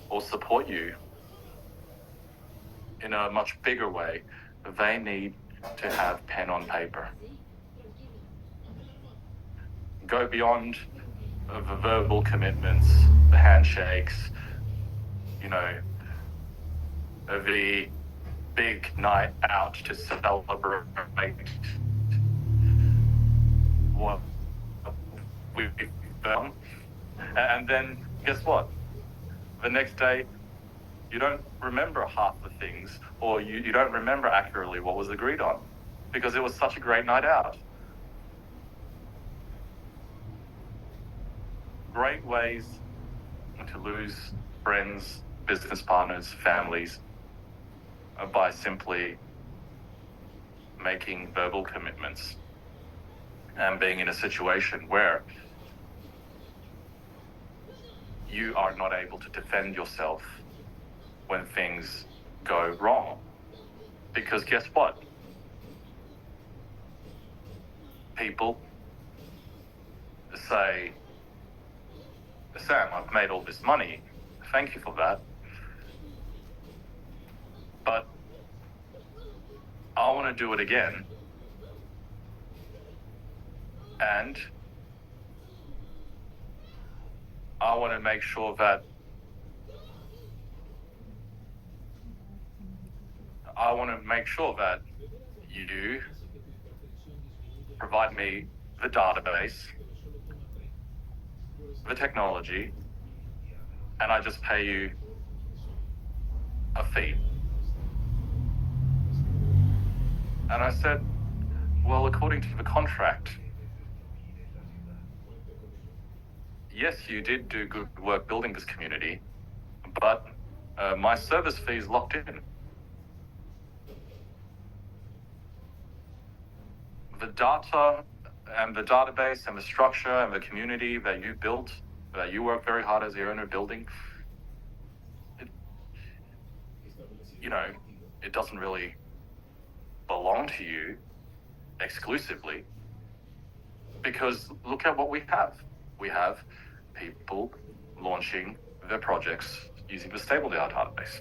or support you in a much bigger way, they need to have pen on paper. Go beyond the verbal commitments, the handshakes, the big night out to celebrate what we've done. And then guess what? The next day, you don't remember half the things, or you don't remember accurately what was agreed on, because it was such a great night out. Great ways to lose friends, business partners, families, by simply making verbal commitments and being in a situation where you are not able to defend yourself when things go wrong. Because guess what? People say, Sam, I've made all this money. Thank you for that. But I want to do it again. And I want to make sure that you provide me the database, the technology, and I just pay you a fee. And I said, well, according to the contract, yes, you did do good work building this community, but my service fee is locked in. The data and the database and the structure and the community that you built, that you work very hard as the owner building, it doesn't really belong to you exclusively, because look at what we have. We have people launching their projects using the stable database.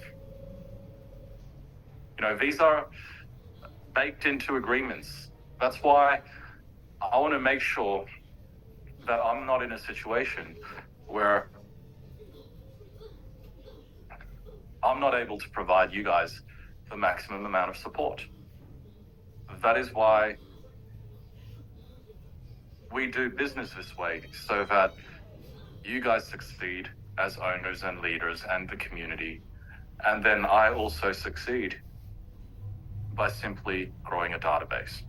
These are baked into agreements. That's why I want to make sure that I'm not in a situation where I'm not able to provide you guys the maximum amount of support. That is why we do business this way, so that you guys succeed as owners and leaders and the community. And then I also succeed by simply growing a database.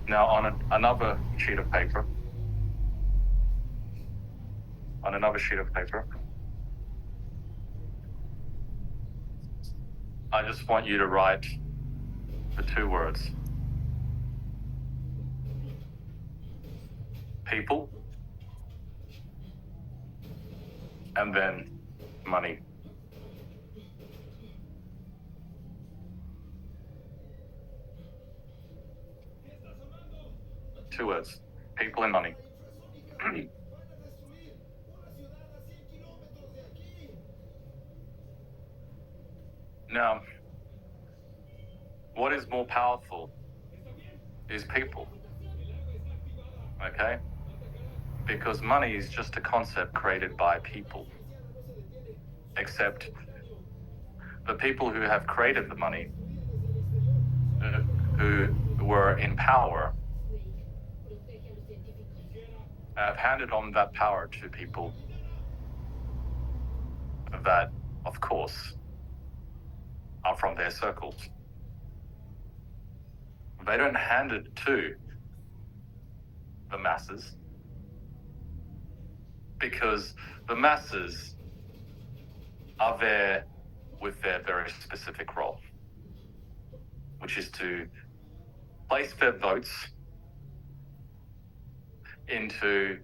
Now, on another sheet of paper, I just want you to write the 2 words: people, and then money. Two words: people and money. Now, what is more powerful is people. Okay? Because money is just a concept created by people. Except the people who have created the money, who were in power, have handed on that power to people that, of course, are from their circles. They don't hand it to the masses, because the masses are there with their very specific role, which is to place their votes into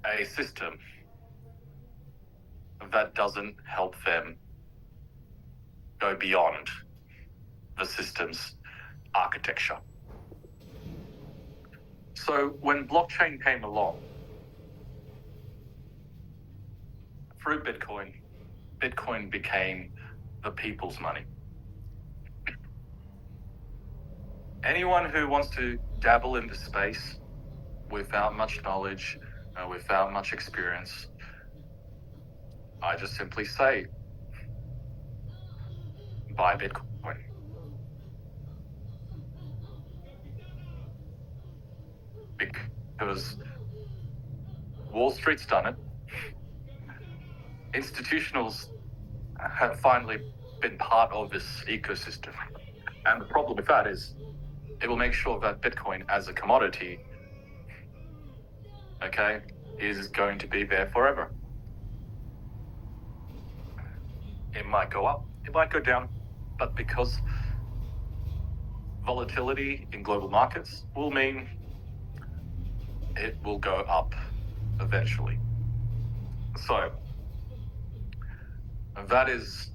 a system that doesn't help them go beyond the system's architecture. So when blockchain came along, through Bitcoin became the people's money. Anyone who wants to dabble in the space without much knowledge, without much experience, I just simply say, buy Bitcoin. Because Wall Street's done it. Institutionals have finally been part of this ecosystem. And the problem with that is it will make sure that Bitcoin as a commodity, okay, is going to be there forever. It might go up, it might go down, but because volatility in global markets will mean it will go up eventually. So that is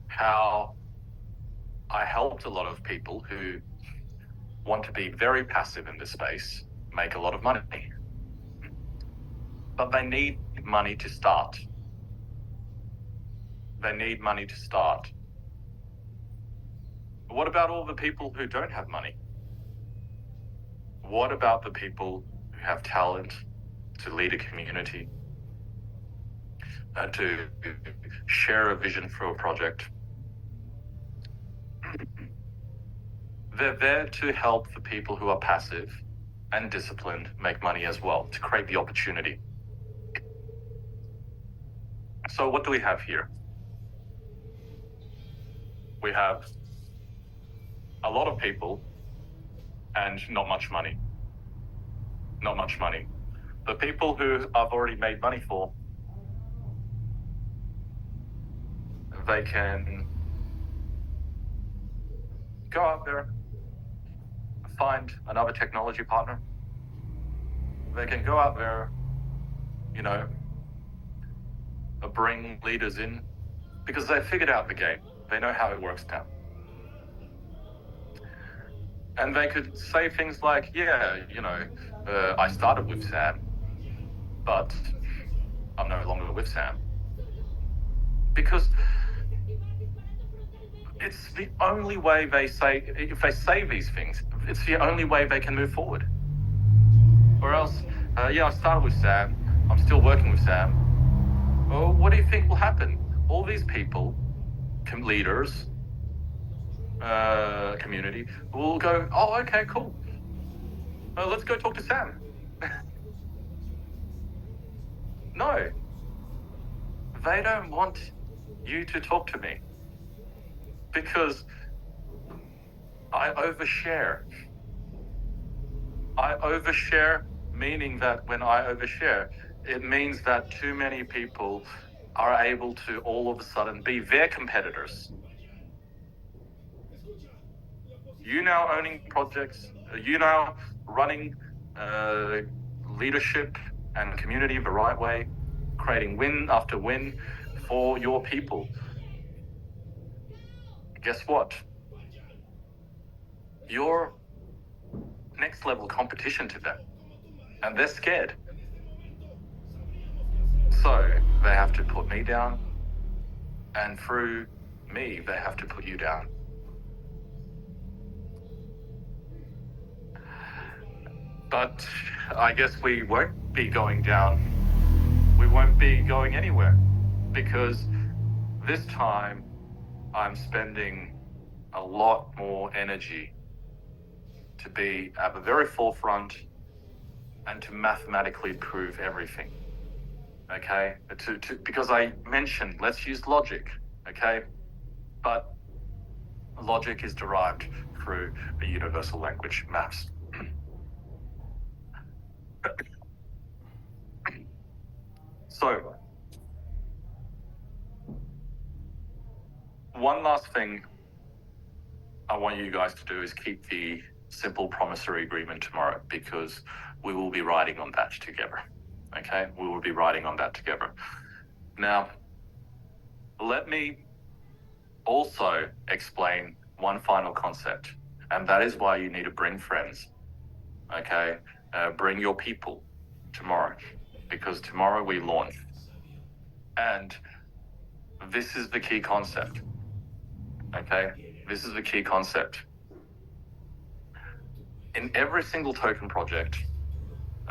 how I helped a lot of people who want to be very passive in this space make a lot of money. But they need money to start. They need money to start. What about all the people who don't have money? What about the people who have talent to lead a community, to share a vision for a project? They're there to help the people who are passive and disciplined make money as well, to create the opportunity. So what do we have here? We have a lot of people and not much money. Not much money. The people who I've already made money for, they can go out there, find another technology partner. They can go out there, bring leaders in because they figured out the game. They know how it works now. And they could say things like, I started with Sam, but I'm no longer with Sam. Because it's the only way if they say these things, it's the only way they can move forward. Or else, I started with Sam, I'm still working with Sam. Well, what do you think will happen? All these people, leaders, community, will go, oh, okay, cool. Let's go talk to Sam. No, they don't want you to talk to me because I overshare. I overshare, meaning that when I overshare, it means that too many people are able to all of a sudden be their competitors. You now owning projects, you now running leadership and community the right way, creating win after win for your people. Guess what? You're next level competition to them, and they're scared. So they have to put me down, and through me, they have to put you down. But I guess we won't be going down. We won't be going anywhere because this time I'm spending a lot more energy to be at the very forefront and to mathematically prove everything. Okay? Because I mentioned, let's use logic. Okay? But logic is derived through the universal language, maths. So, one last thing I want you guys to do is keep the simple promissory agreement tomorrow because we will be writing on that together. Okay? We will be writing on that together. Now, let me also explain one final concept, and that is why you need to bring friends. Okay? Bring your people tomorrow because tomorrow we launch. And this is the key concept. Okay? This is the key concept. In every single token project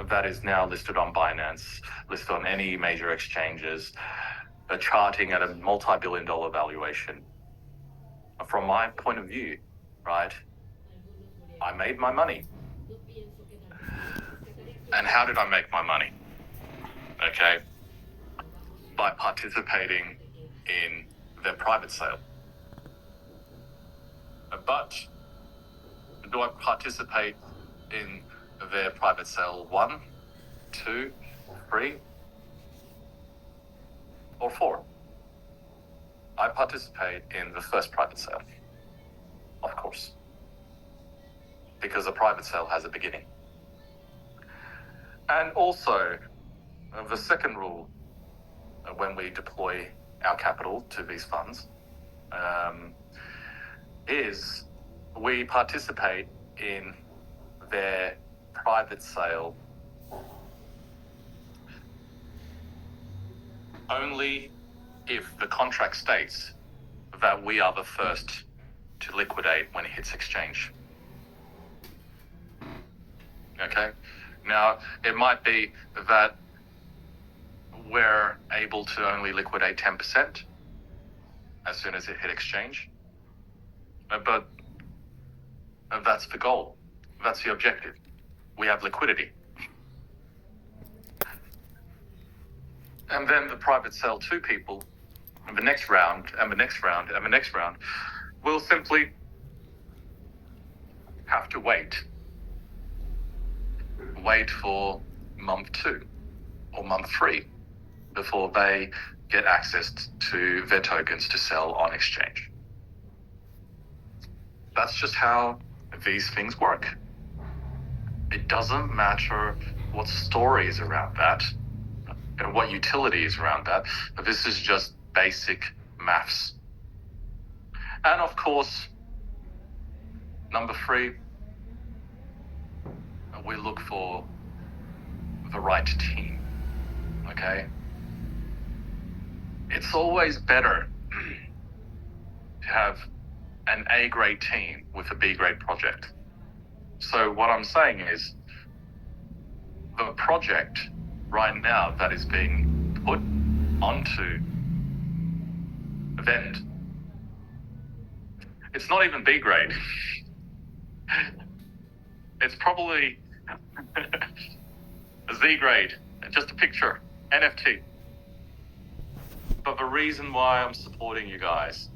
that is now listed on Binance, listed on any major exchanges, charting at a multi-billion-dollar valuation. From my point of view, right, I made my money. And how did I make my money? Okay, by participating in their private sale. But do I participate in their private sale 1, 2, 3, or 4? I participate in the first private sale, of course, because a private sale has a beginning. And also, the second rule when we deploy our capital to these funds is we participate in their private sale only if the contract states that we are the first to liquidate when it hits exchange. Okay? Now, it might be that we're able to only liquidate 10% as soon as it hit exchange, but that's the goal. That's the objective. We have liquidity. And then the private sale 2 people, and the next round, and the next round, and the next round, will simply have to wait for month 2 or month 3 before they get access to their tokens to sell on exchange. That's just how these things work. It doesn't matter what story is around that and what utility is around that. This is just basic maths. And of course, number 3, we look for the right team, okay? It's always better to have an A-grade team with a B-grade project. So what I'm saying is, the project right now that is being put onto Vend, it's not even B-grade. It's probably a Z-grade, just a picture, NFT. But the reason why I'm supporting you guys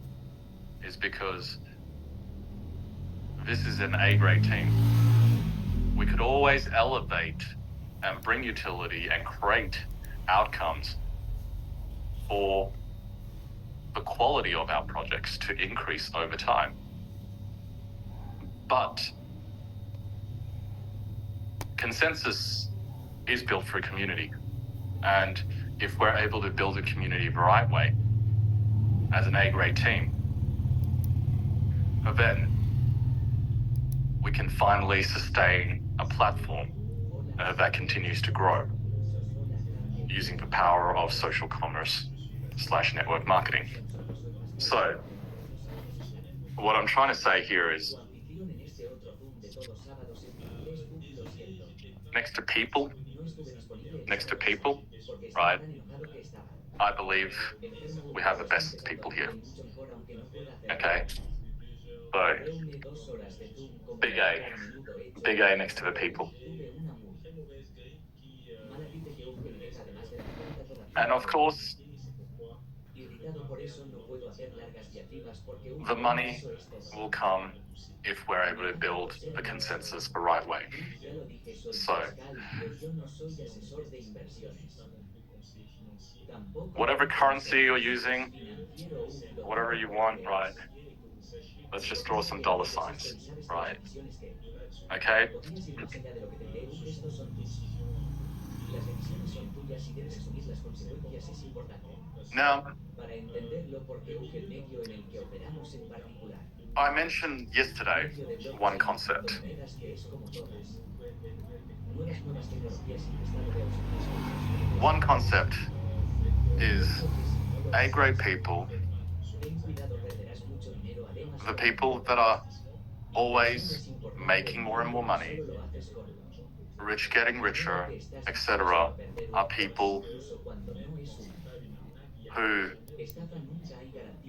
is because this is an A-grade team. We could always elevate and bring utility and create outcomes for the quality of our projects to increase over time. But consensus is built through community. And if we're able to build a community the right way, as an A-grade team, then we can finally sustain a platform that continues to grow using the power of social commerce / network marketing. So, what I'm trying to say here is, next to people, right, I believe we have the best people here. Okay? So, big A next to the people. And of course, the money will come if we're able to build the consensus the right way. So, whatever currency you're using, whatever you want, right? Let's just draw some dollar signs, right? Okay? Now, I mentioned yesterday one concept. One concept is A-grade people, the people that are always making more and more money, rich getting richer, etc., are people who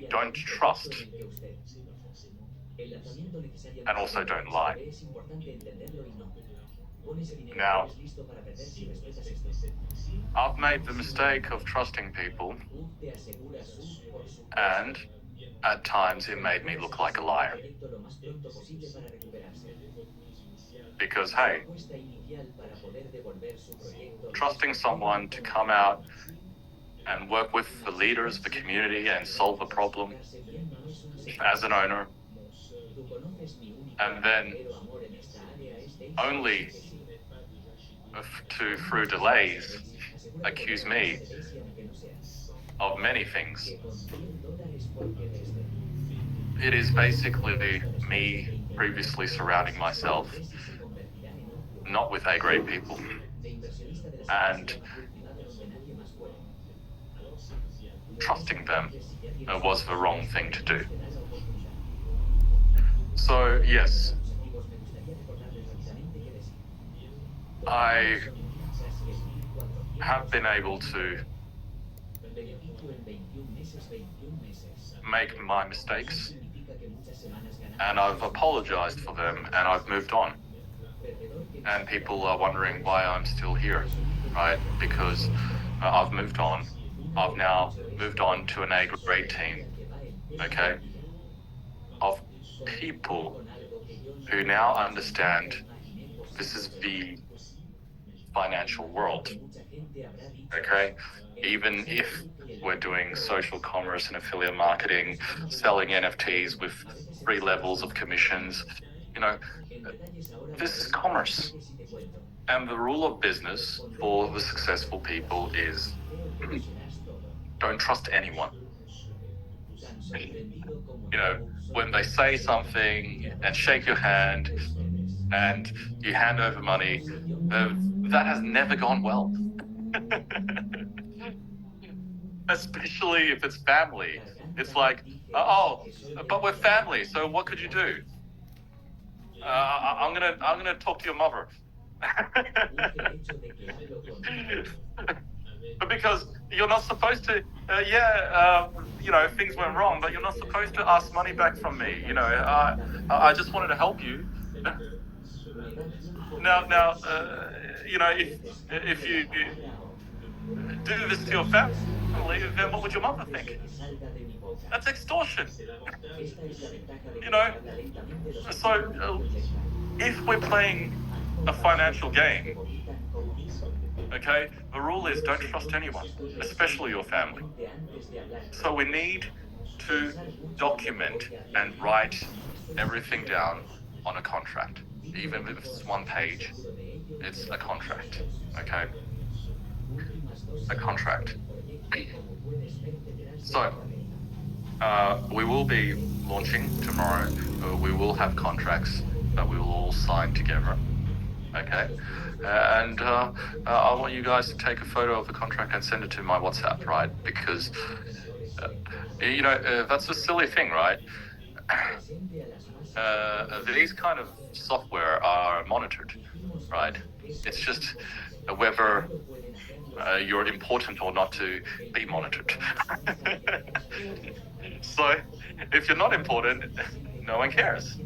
don't trust and also don't lie. Now, I've made the mistake of trusting people, and at times it made me look like a liar. Because, hey, trusting someone to come out and work with the leaders of the community and solve a problem as an owner, and then only to, through delays, accuse me of many things. It is basically me previously surrounding myself not with A-grade people, and trusting them was the wrong thing to do. So yes, I have been able to make my mistakes, and I've apologized for them, and I've moved on. And people are wondering why I'm still here, right? Because I've moved on. I've now moved on to an A-grade team, okay, of people who now understand this is the financial world, okay? Even if we're doing social commerce and affiliate marketing, selling NFTs with 3 levels of commissions, you know, this is commerce. And the rule of business for the successful people is don't trust anyone. You know, when they say something and shake your hand and you hand over money, that has never gone well. Especially if it's family. It's like, oh, but we're family, so what could you do? I'm gonna talk to your mother. Because you're not supposed to, you know, things went wrong, but you're not supposed to ask money back from me. You know, I just wanted to help you. Now, you know, if you do this to your family, then what would your mother think? That's extortion. You know, so if we're playing a financial game, okay, the rule is don't trust anyone, especially your family. So we need to document and write everything down on a contract. Even if it's 1 page, it's a contract, okay? A contract. So, we will be launching tomorrow. We will have contracts that we will all sign together, okay? And I want you guys to take a photo of the contract and send it to my WhatsApp, right? Because, you know, that's a silly thing, right? These kind of software are monitored, right? It's just whether you're important or not to be monitored. So if you're not important, no one cares,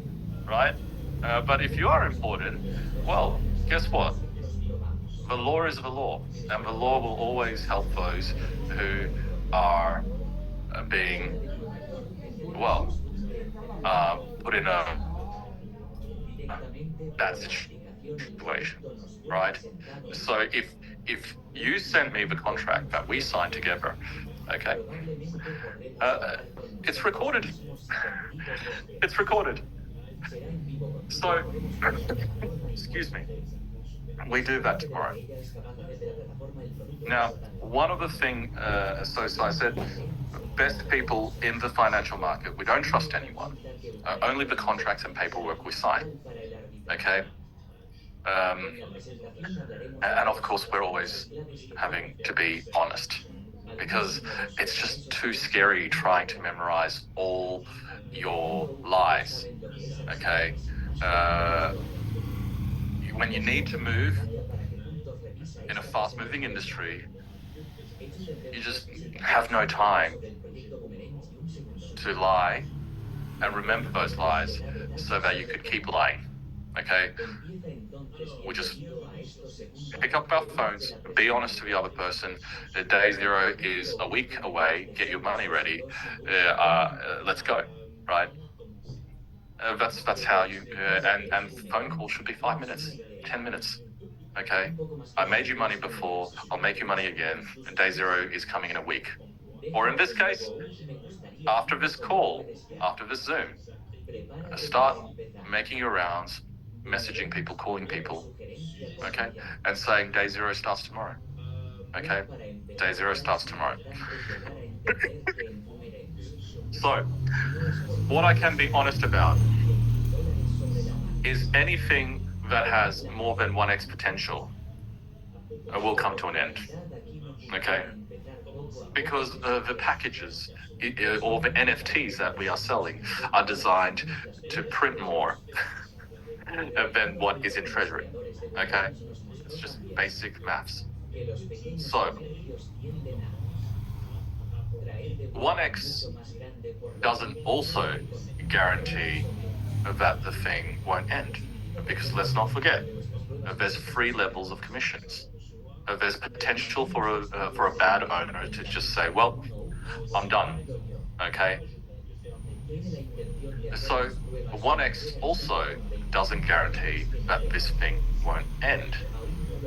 right? But if you are important, well, guess what? The law is the law, and the law will always help those who are being, well, put in a bad situation, right? So if you send me the contract that we signed together, okay, it's recorded. It's recorded. So, excuse me, we do that tomorrow. Now, one of the things, so I said, best people in the financial market, we don't trust anyone. Only the contracts and paperwork we sign, okay? And of course, we're always having to be honest, because it's just too scary trying to memorize all your lies, okay? When you need to move in a fast-moving industry, you just have no time to lie and remember those lies so that you could keep lying. Okay? We just pick up our phones, be honest to the other person. Day zero is a week away. Get your money ready. Let's go. Right? That's how you. And phone call should be 5 minutes, 10 minutes. Okay? I made you money before. I'll make you money again. And day zero is coming in a week. Or in this case, after this call, after this Zoom, start making your rounds, messaging people, calling people, okay, and saying day zero starts tomorrow. Okay, day zero starts tomorrow. So, what I can be honest about is anything that has more than 1x potential will come to an end. Okay, because the packages or the NFTs that we are selling are designed to print more than what is in Treasury. Okay, it's just basic maths. So 1x doesn't also guarantee that the thing won't end, because let's not forget, there's 3 levels of commissions. There's potential for a bad owner to just say, well, I'm done. Okay. So 1x also doesn't guarantee that this thing won't end.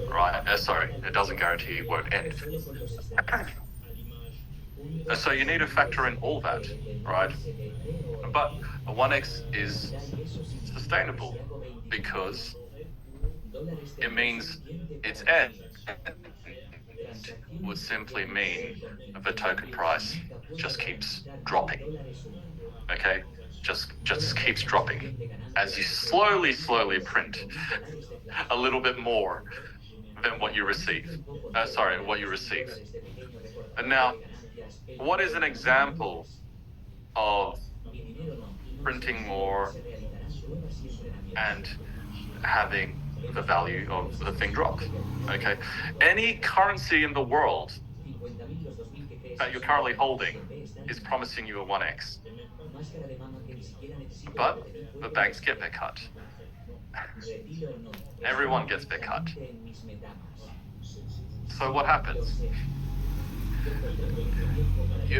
Right? Sorry, it doesn't guarantee it won't end. So you need to factor in all that, right? But a 1x is sustainable because it means its end would simply mean the token price just keeps dropping. Okay, just keeps dropping as you slowly print a little bit more than what you receive. What you receive. And now, what is an example of printing more and having the value of the thing drop? Okay, any currency in the world that you're currently holding is promising you a 1x, but the banks get their cut. Everyone gets their cut. So what happens?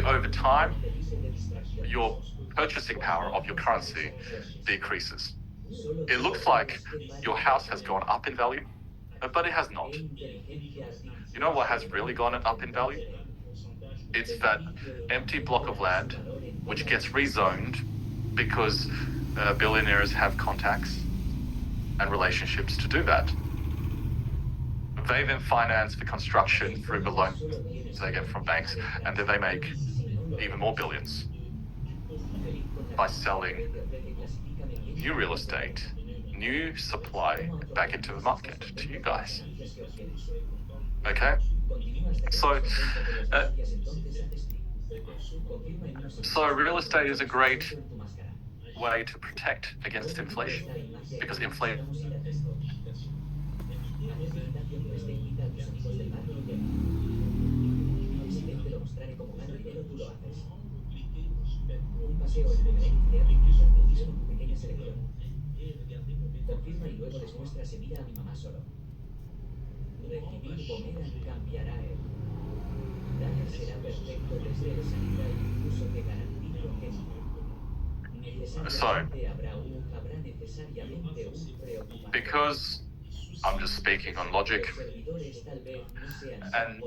Over time, your purchasing power of your currency decreases. It looks like your house has gone up in value, but it has not. You know what has really gone up in value? It's that empty block of land which gets rezoned because billionaires have contacts and relationships to do that. They then finance the construction through the loans they get from banks, and then they make even more billions by selling new real estate, new supply back into the market to you guys. Okay? So real estate is a great way to protect against inflation, because inflation confirma y luego les muestra se mira a mi mamá solo. Recibir Bomeran cambiará él. Daniel será perfecto desde el salida incluso que garantizo que necesariamente habrá necesariamente un preocupación. Because I'm just speaking on logic, and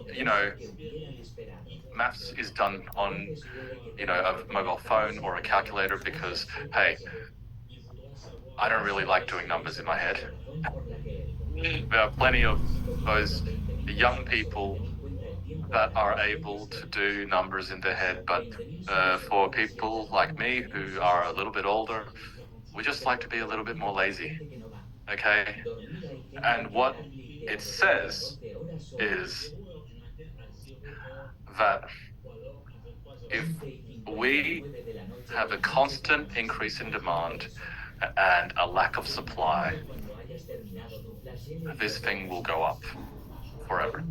maths is done on a mobile phone or a calculator, because hey, I don't really like doing numbers in my head. There are plenty of those young people that are able to do numbers in their head, but for people like me who are a little bit older, we just like to be a little bit more lazy. Okay? And what it says is that if we have a constant increase in demand and a lack of supply, this thing will go up forever.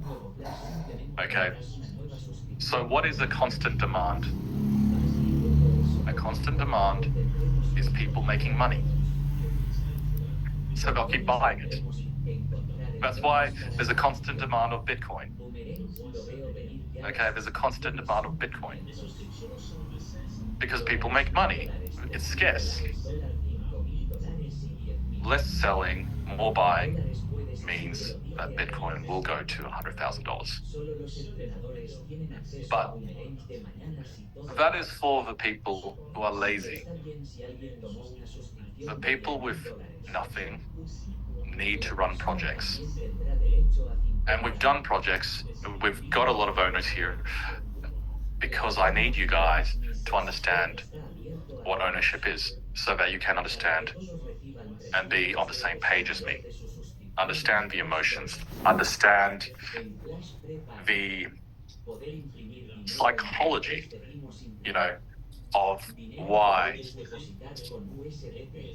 Okay? So what is a constant demand? A constant demand is people making money. So they'll keep buying it. That's why there's a constant demand of Bitcoin. Okay, there's a constant demand of Bitcoin. Because people make money. It's scarce. Less selling, more buying means that Bitcoin will go to $100,000. But that is for the people who are lazy. The people with nothing need to run projects. And we've done projects, we've got a lot of owners here because I need you guys to understand what ownership is so that you can understand and be on the same page as me. Understand the emotions, understand the psychology, of why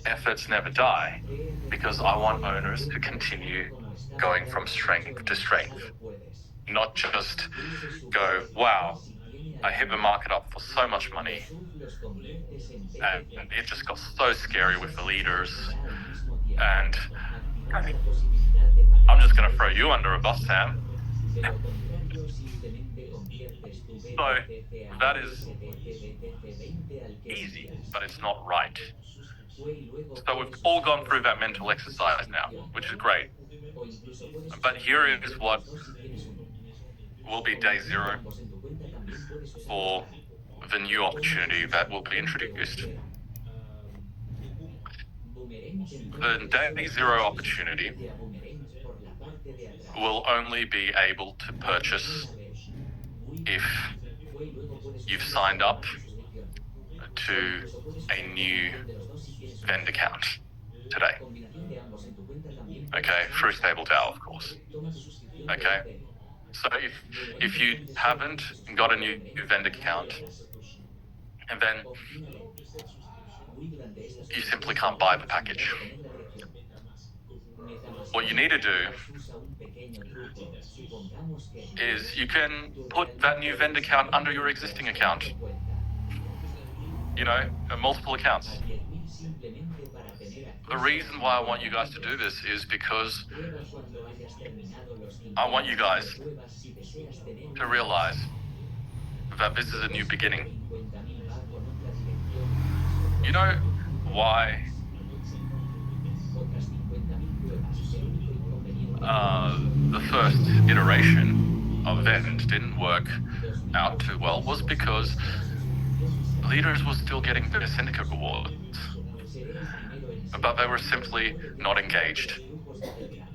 efforts never die, because I want owners to continue going from strength to strength, not just go, wow, I hit the market up for so much money and it just got so scary with the leaders and I'm just going to throw you under a bus, Sam. So that is easy, but it's not right. So we've all gone through that mental exercise now, which is great. But here is what will be day zero for the new opportunity that will be introduced. The day zero opportunity will only be able to purchase if you've signed up to a new Vend account today. Okay, through Stable DAO, of course. Okay, so if you haven't got a new Vend account, and then you simply can't buy the package. What you need to do is you can put that new Vend account under your existing account. Multiple accounts. The reason why I want you guys to do this is because I want you guys to realize that this is a new beginning. You know why the first iteration of Vend didn't work out too well was because leaders were still getting their syndicate rewards, but they were simply not engaged.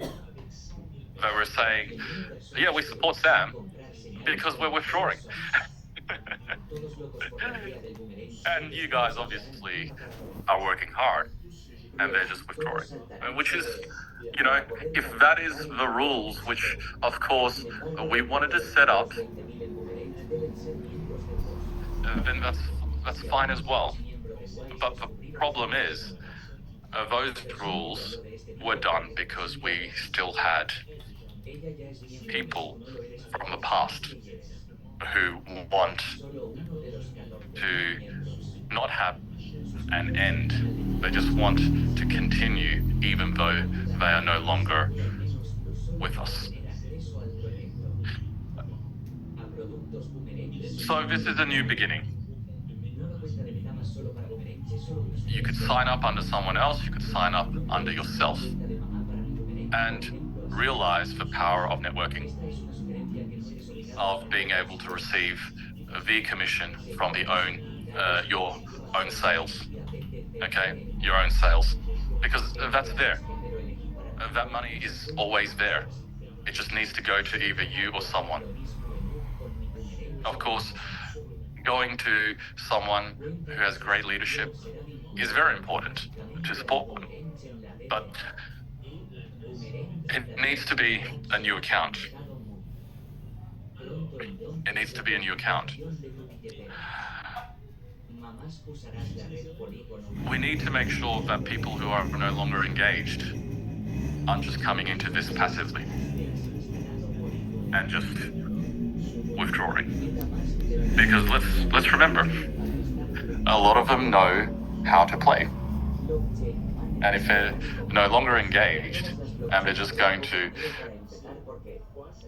They were saying, yeah, we support Sam because we're withdrawing. And you guys obviously are working hard and they're just withdrawing, which is, if that is the rules, which of course we wanted to set up, then that's fine as well. But the problem is, those rules were done because we still had people from the past who want to not have an end. They just want to continue even though they are no longer with us. So this is a new beginning. You could sign up under someone else, you could sign up under yourself, and realize the power of networking, of being able to receive the commission from your own sales. Okay, your own sales, because that's there. That money is always there. It just needs to go to either you or someone. Of course, going to someone who has great leadership is very important to support them, but it needs to be a new account. It needs to be a new account. We need to make sure that people who are no longer engaged aren't just coming into this passively and just withdrawing. Because let's remember, a lot of them know how to play. And if they're no longer engaged and they're just going to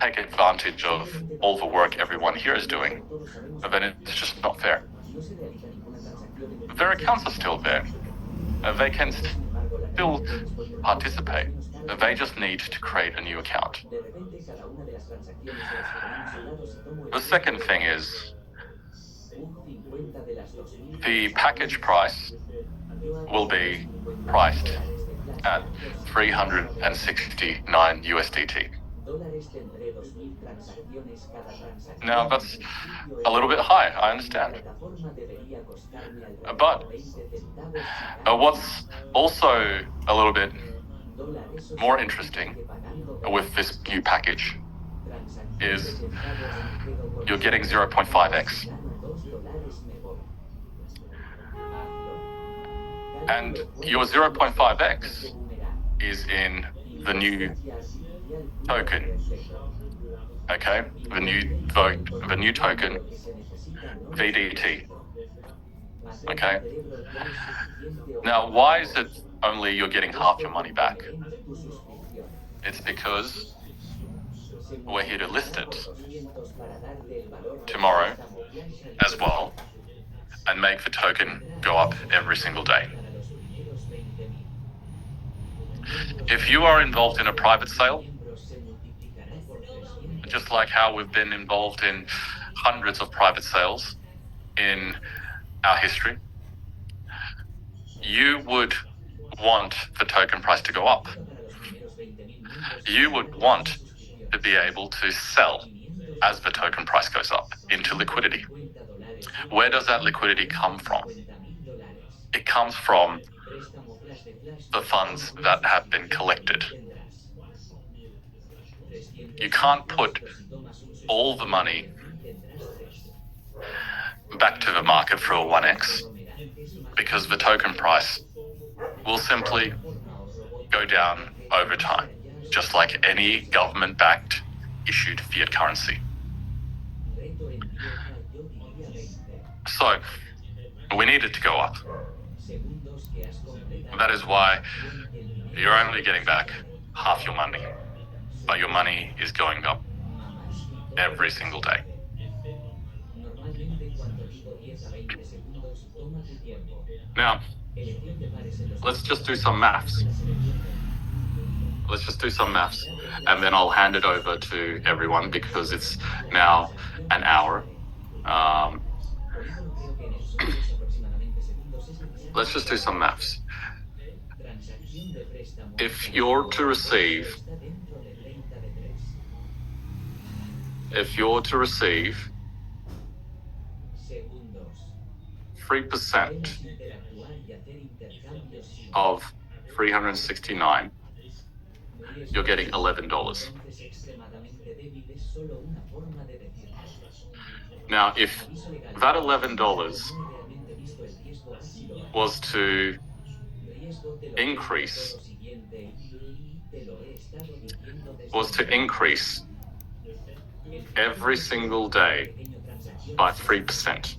take advantage of all the work everyone here is doing, then it's just not fair. Their accounts are still there. They can still participate. They just need to create a new account. The second thing is the package price will be priced at 369 USDT. Now that's a little bit high, I understand. But what's also a little bit more interesting with this new package is you're getting 0.5x. And your 0.5x is in the new token. Okay, the new token, VDT. Okay. Now, why is it only you're getting half your money back? It's because we're here to list it tomorrow as well and make the token go up every single day. If you are involved in a private sale, just like how we've been involved in hundreds of private sales in our history, you would want the token price to go up. You would want to be able to sell as the token price goes up into liquidity. Where does that liquidity come from? It comes from the funds that have been collected. You can't put all the money back to the market through a 1x because the token price will simply go down over time, just like any government-backed issued fiat currency. So we need it to go up. That is why you're only getting back half your money, but your money is going up every single day. Now, let's just do some maths. And then I'll hand it over to everyone because it's now an hour. Let's just do some maths. If you're to receive 3% of 369, you're getting $11. Now, if that $11 was to increase every single day by 3%.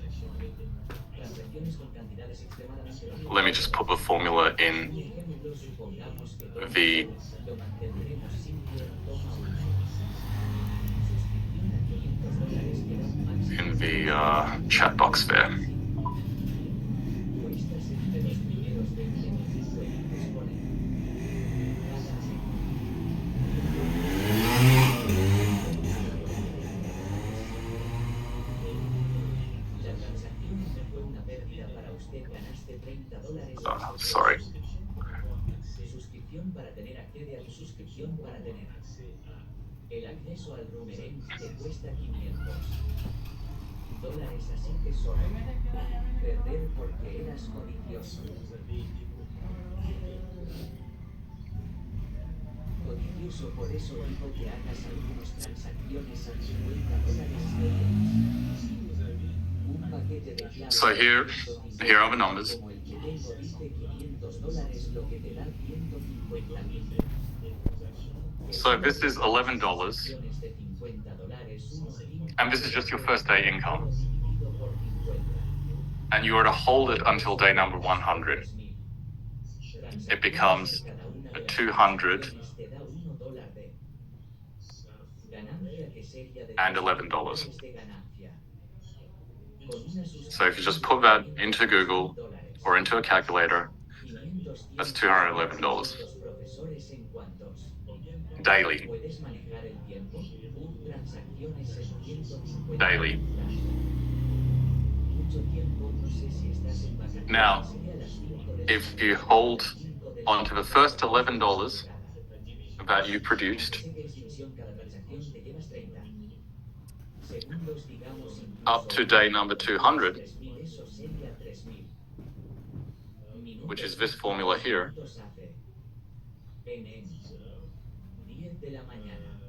Let me just put the formula in the chat box there. Sorry. Suscripción para tener, accede a tu suscripción para tener. El acceso al Rumerén te cuesta $500. Así que solo perder porque eras codicioso. Codicioso, por eso digo que hagas algunas transacciones a $50 Un paquete de claves. So here are the numbers. So this is $11 And this is just your first day income. dividido por 50. And you are to hold it until day number 100. It becomes a 200 te da $1 de ganancia que sería de and $11. de ganancia. Con una So if you just put that into Google or into a calculator, 500 that's $211 profesores en cuantos. daily. ¿Puedes manejar el tiempo? Transacciones en 150 Daily. Mucho tiempo, no sé si estás en vacaciones. Now, if you hold onto the first $11 that you produced up to day number 200, which is this formula here, 10 de la mañana.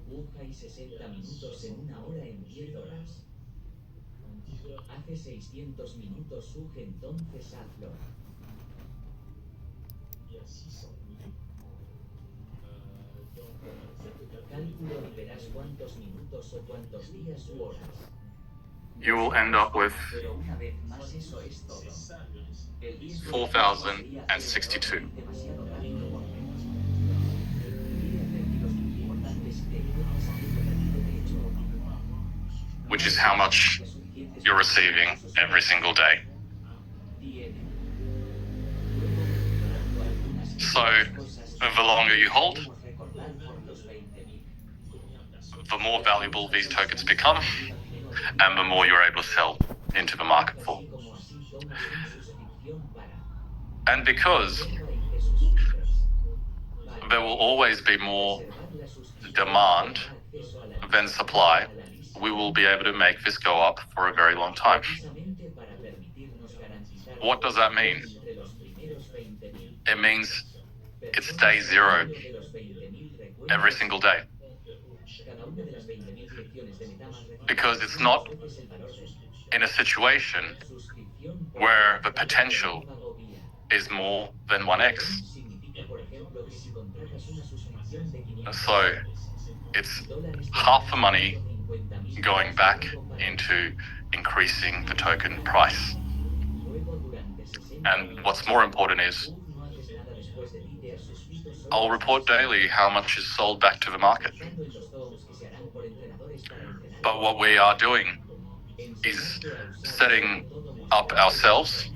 Busca y 60 minutos en una hora en 10 horas. Hace 600 minutos, entonces hazlo. Cálculo y verás cuántos minutos o cuántos días u horas. you will end up with Pero una vez más, eso es todo. 4,062. Demasiado rápido por menos. Ejercicios importantes de de hecho, which is how much you're receiving every single day. So, the longer you hold, the more valuable these tokens become, and the more you're able to sell into the market for. And because there will always be more demand than supply, we will be able to make this go up for a very long time. What does that mean? It means it's day zero every single day. Because it's not in a situation where the potential is more than 1x. So it's half the money going back into increasing the token price. And what's more important is I'll report daily how much is sold back to the market. But what we are doing is setting up ourselves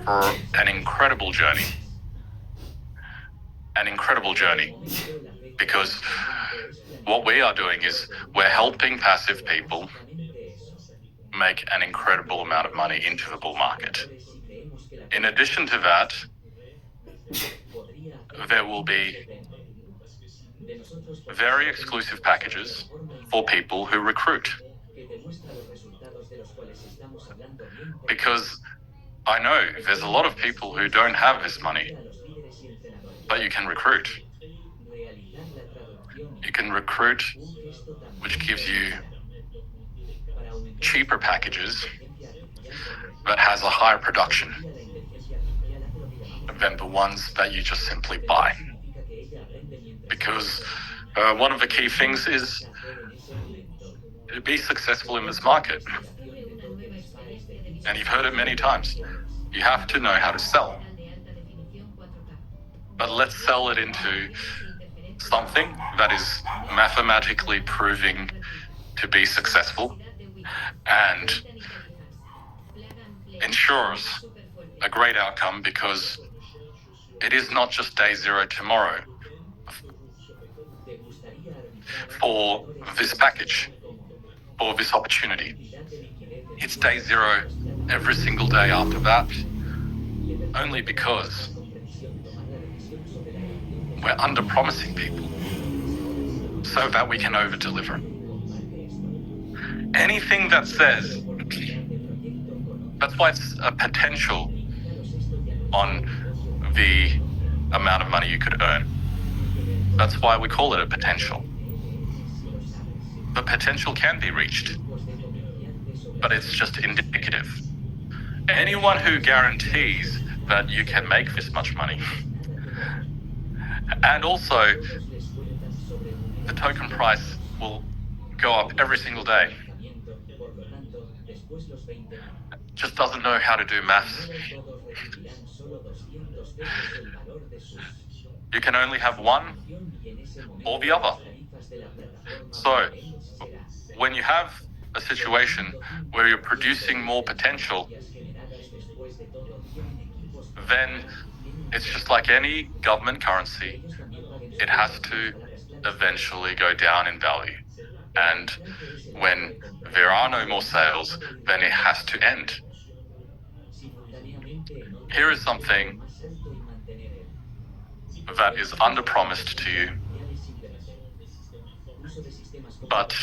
for an incredible journey. An incredible journey. Because what we are doing is we're helping passive people make an incredible amount of money into the bull market. In addition to that, there will be very exclusive packages for people who recruit. Because I know there's a lot of people who don't have this money, but you can recruit. You can recruit, which gives you cheaper packages that has a higher production than the ones that you just simply buy. Because one of the key things is to be successful in this market. And you've heard it many times. You have to know how to sell. But let's sell it into something that is mathematically proving to be successful and ensures a great outcome, because it is not just day zero tomorrow for this package, for this opportunity. It's day zero every single day after that, only because we're under-promising people so that we can over-deliver. Anything that says, that's why it's a potential on the amount of money you could earn. That's why we call it a potential. The potential can be reached, but it's just indicative. Anyone who guarantees that you can make this much money, and also the token price will go up every single day. Por lo tanto, después los 20 no. Just doesn't know how to do maths. Primero todos recibirán solo 200 pesos el valor de sus You can only have one y en ese momento or the other. las tarifas de la plataforma So, Vend será when you have a situation where you're producing more potential, generadas después de todo tienen equipos then it's just like any government currency. It has to eventually go down in value. And when there are no more sales, then it has to end. Here is something that is under-promised to you, but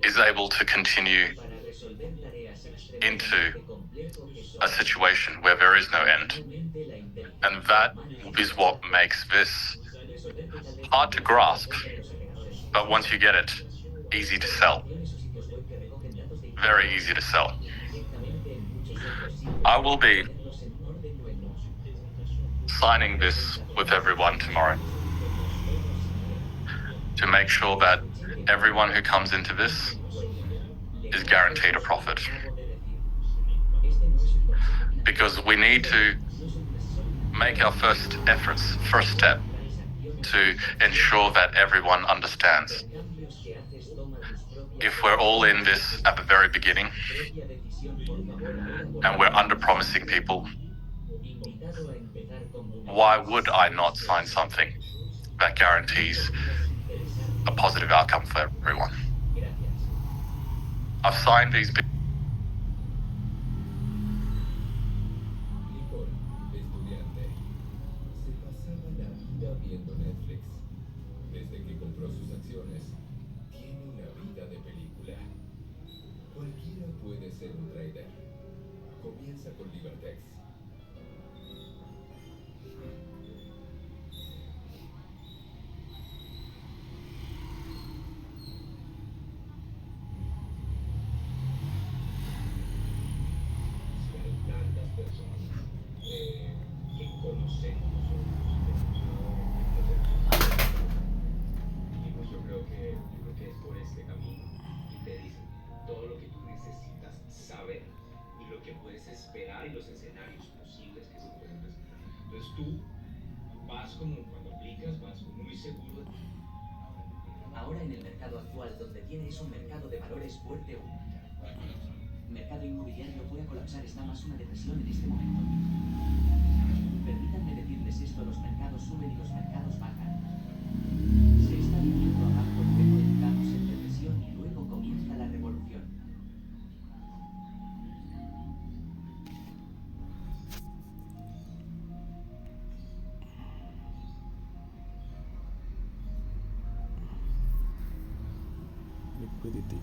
is able to continue into a situation where there is no end. And that is what makes this hard to grasp, but once you get it, easy to sell. Very easy to sell. I will be signing this with everyone tomorrow to make sure that everyone who comes into this is guaranteed a profit. Because we need to make our first step to ensure that everyone understands. If we're all in this at the very beginning and we're under-promising people, why would I not sign something that guarantees a positive outcome for everyone? I've signed these. Nicole, estudiante, se pasaba la vida viendo Netflix. Desde que compró sus acciones, tiene una vida de película. Cualquiera puede ser un trader. Comienza con Libertex. Hay tantas personas que conocemos y pues yo creo que es por este camino y te dicen todo lo que tú necesitas saber y lo que puedes esperar y los escenarios posibles que se pueden presentar. Entonces tú vas como cuando aplicas, vas muy seguro. Ahora en el mercado actual, donde tiene es un mercado de valores fuerte o mercado inmobiliario puede colapsar, está más una depresión en este momento. Permítanme decirles esto, los mercados suben y los mercados bajan. Se está viniendo abajo, luego entramos en depresión y luego comienza la revolución. Liquidity.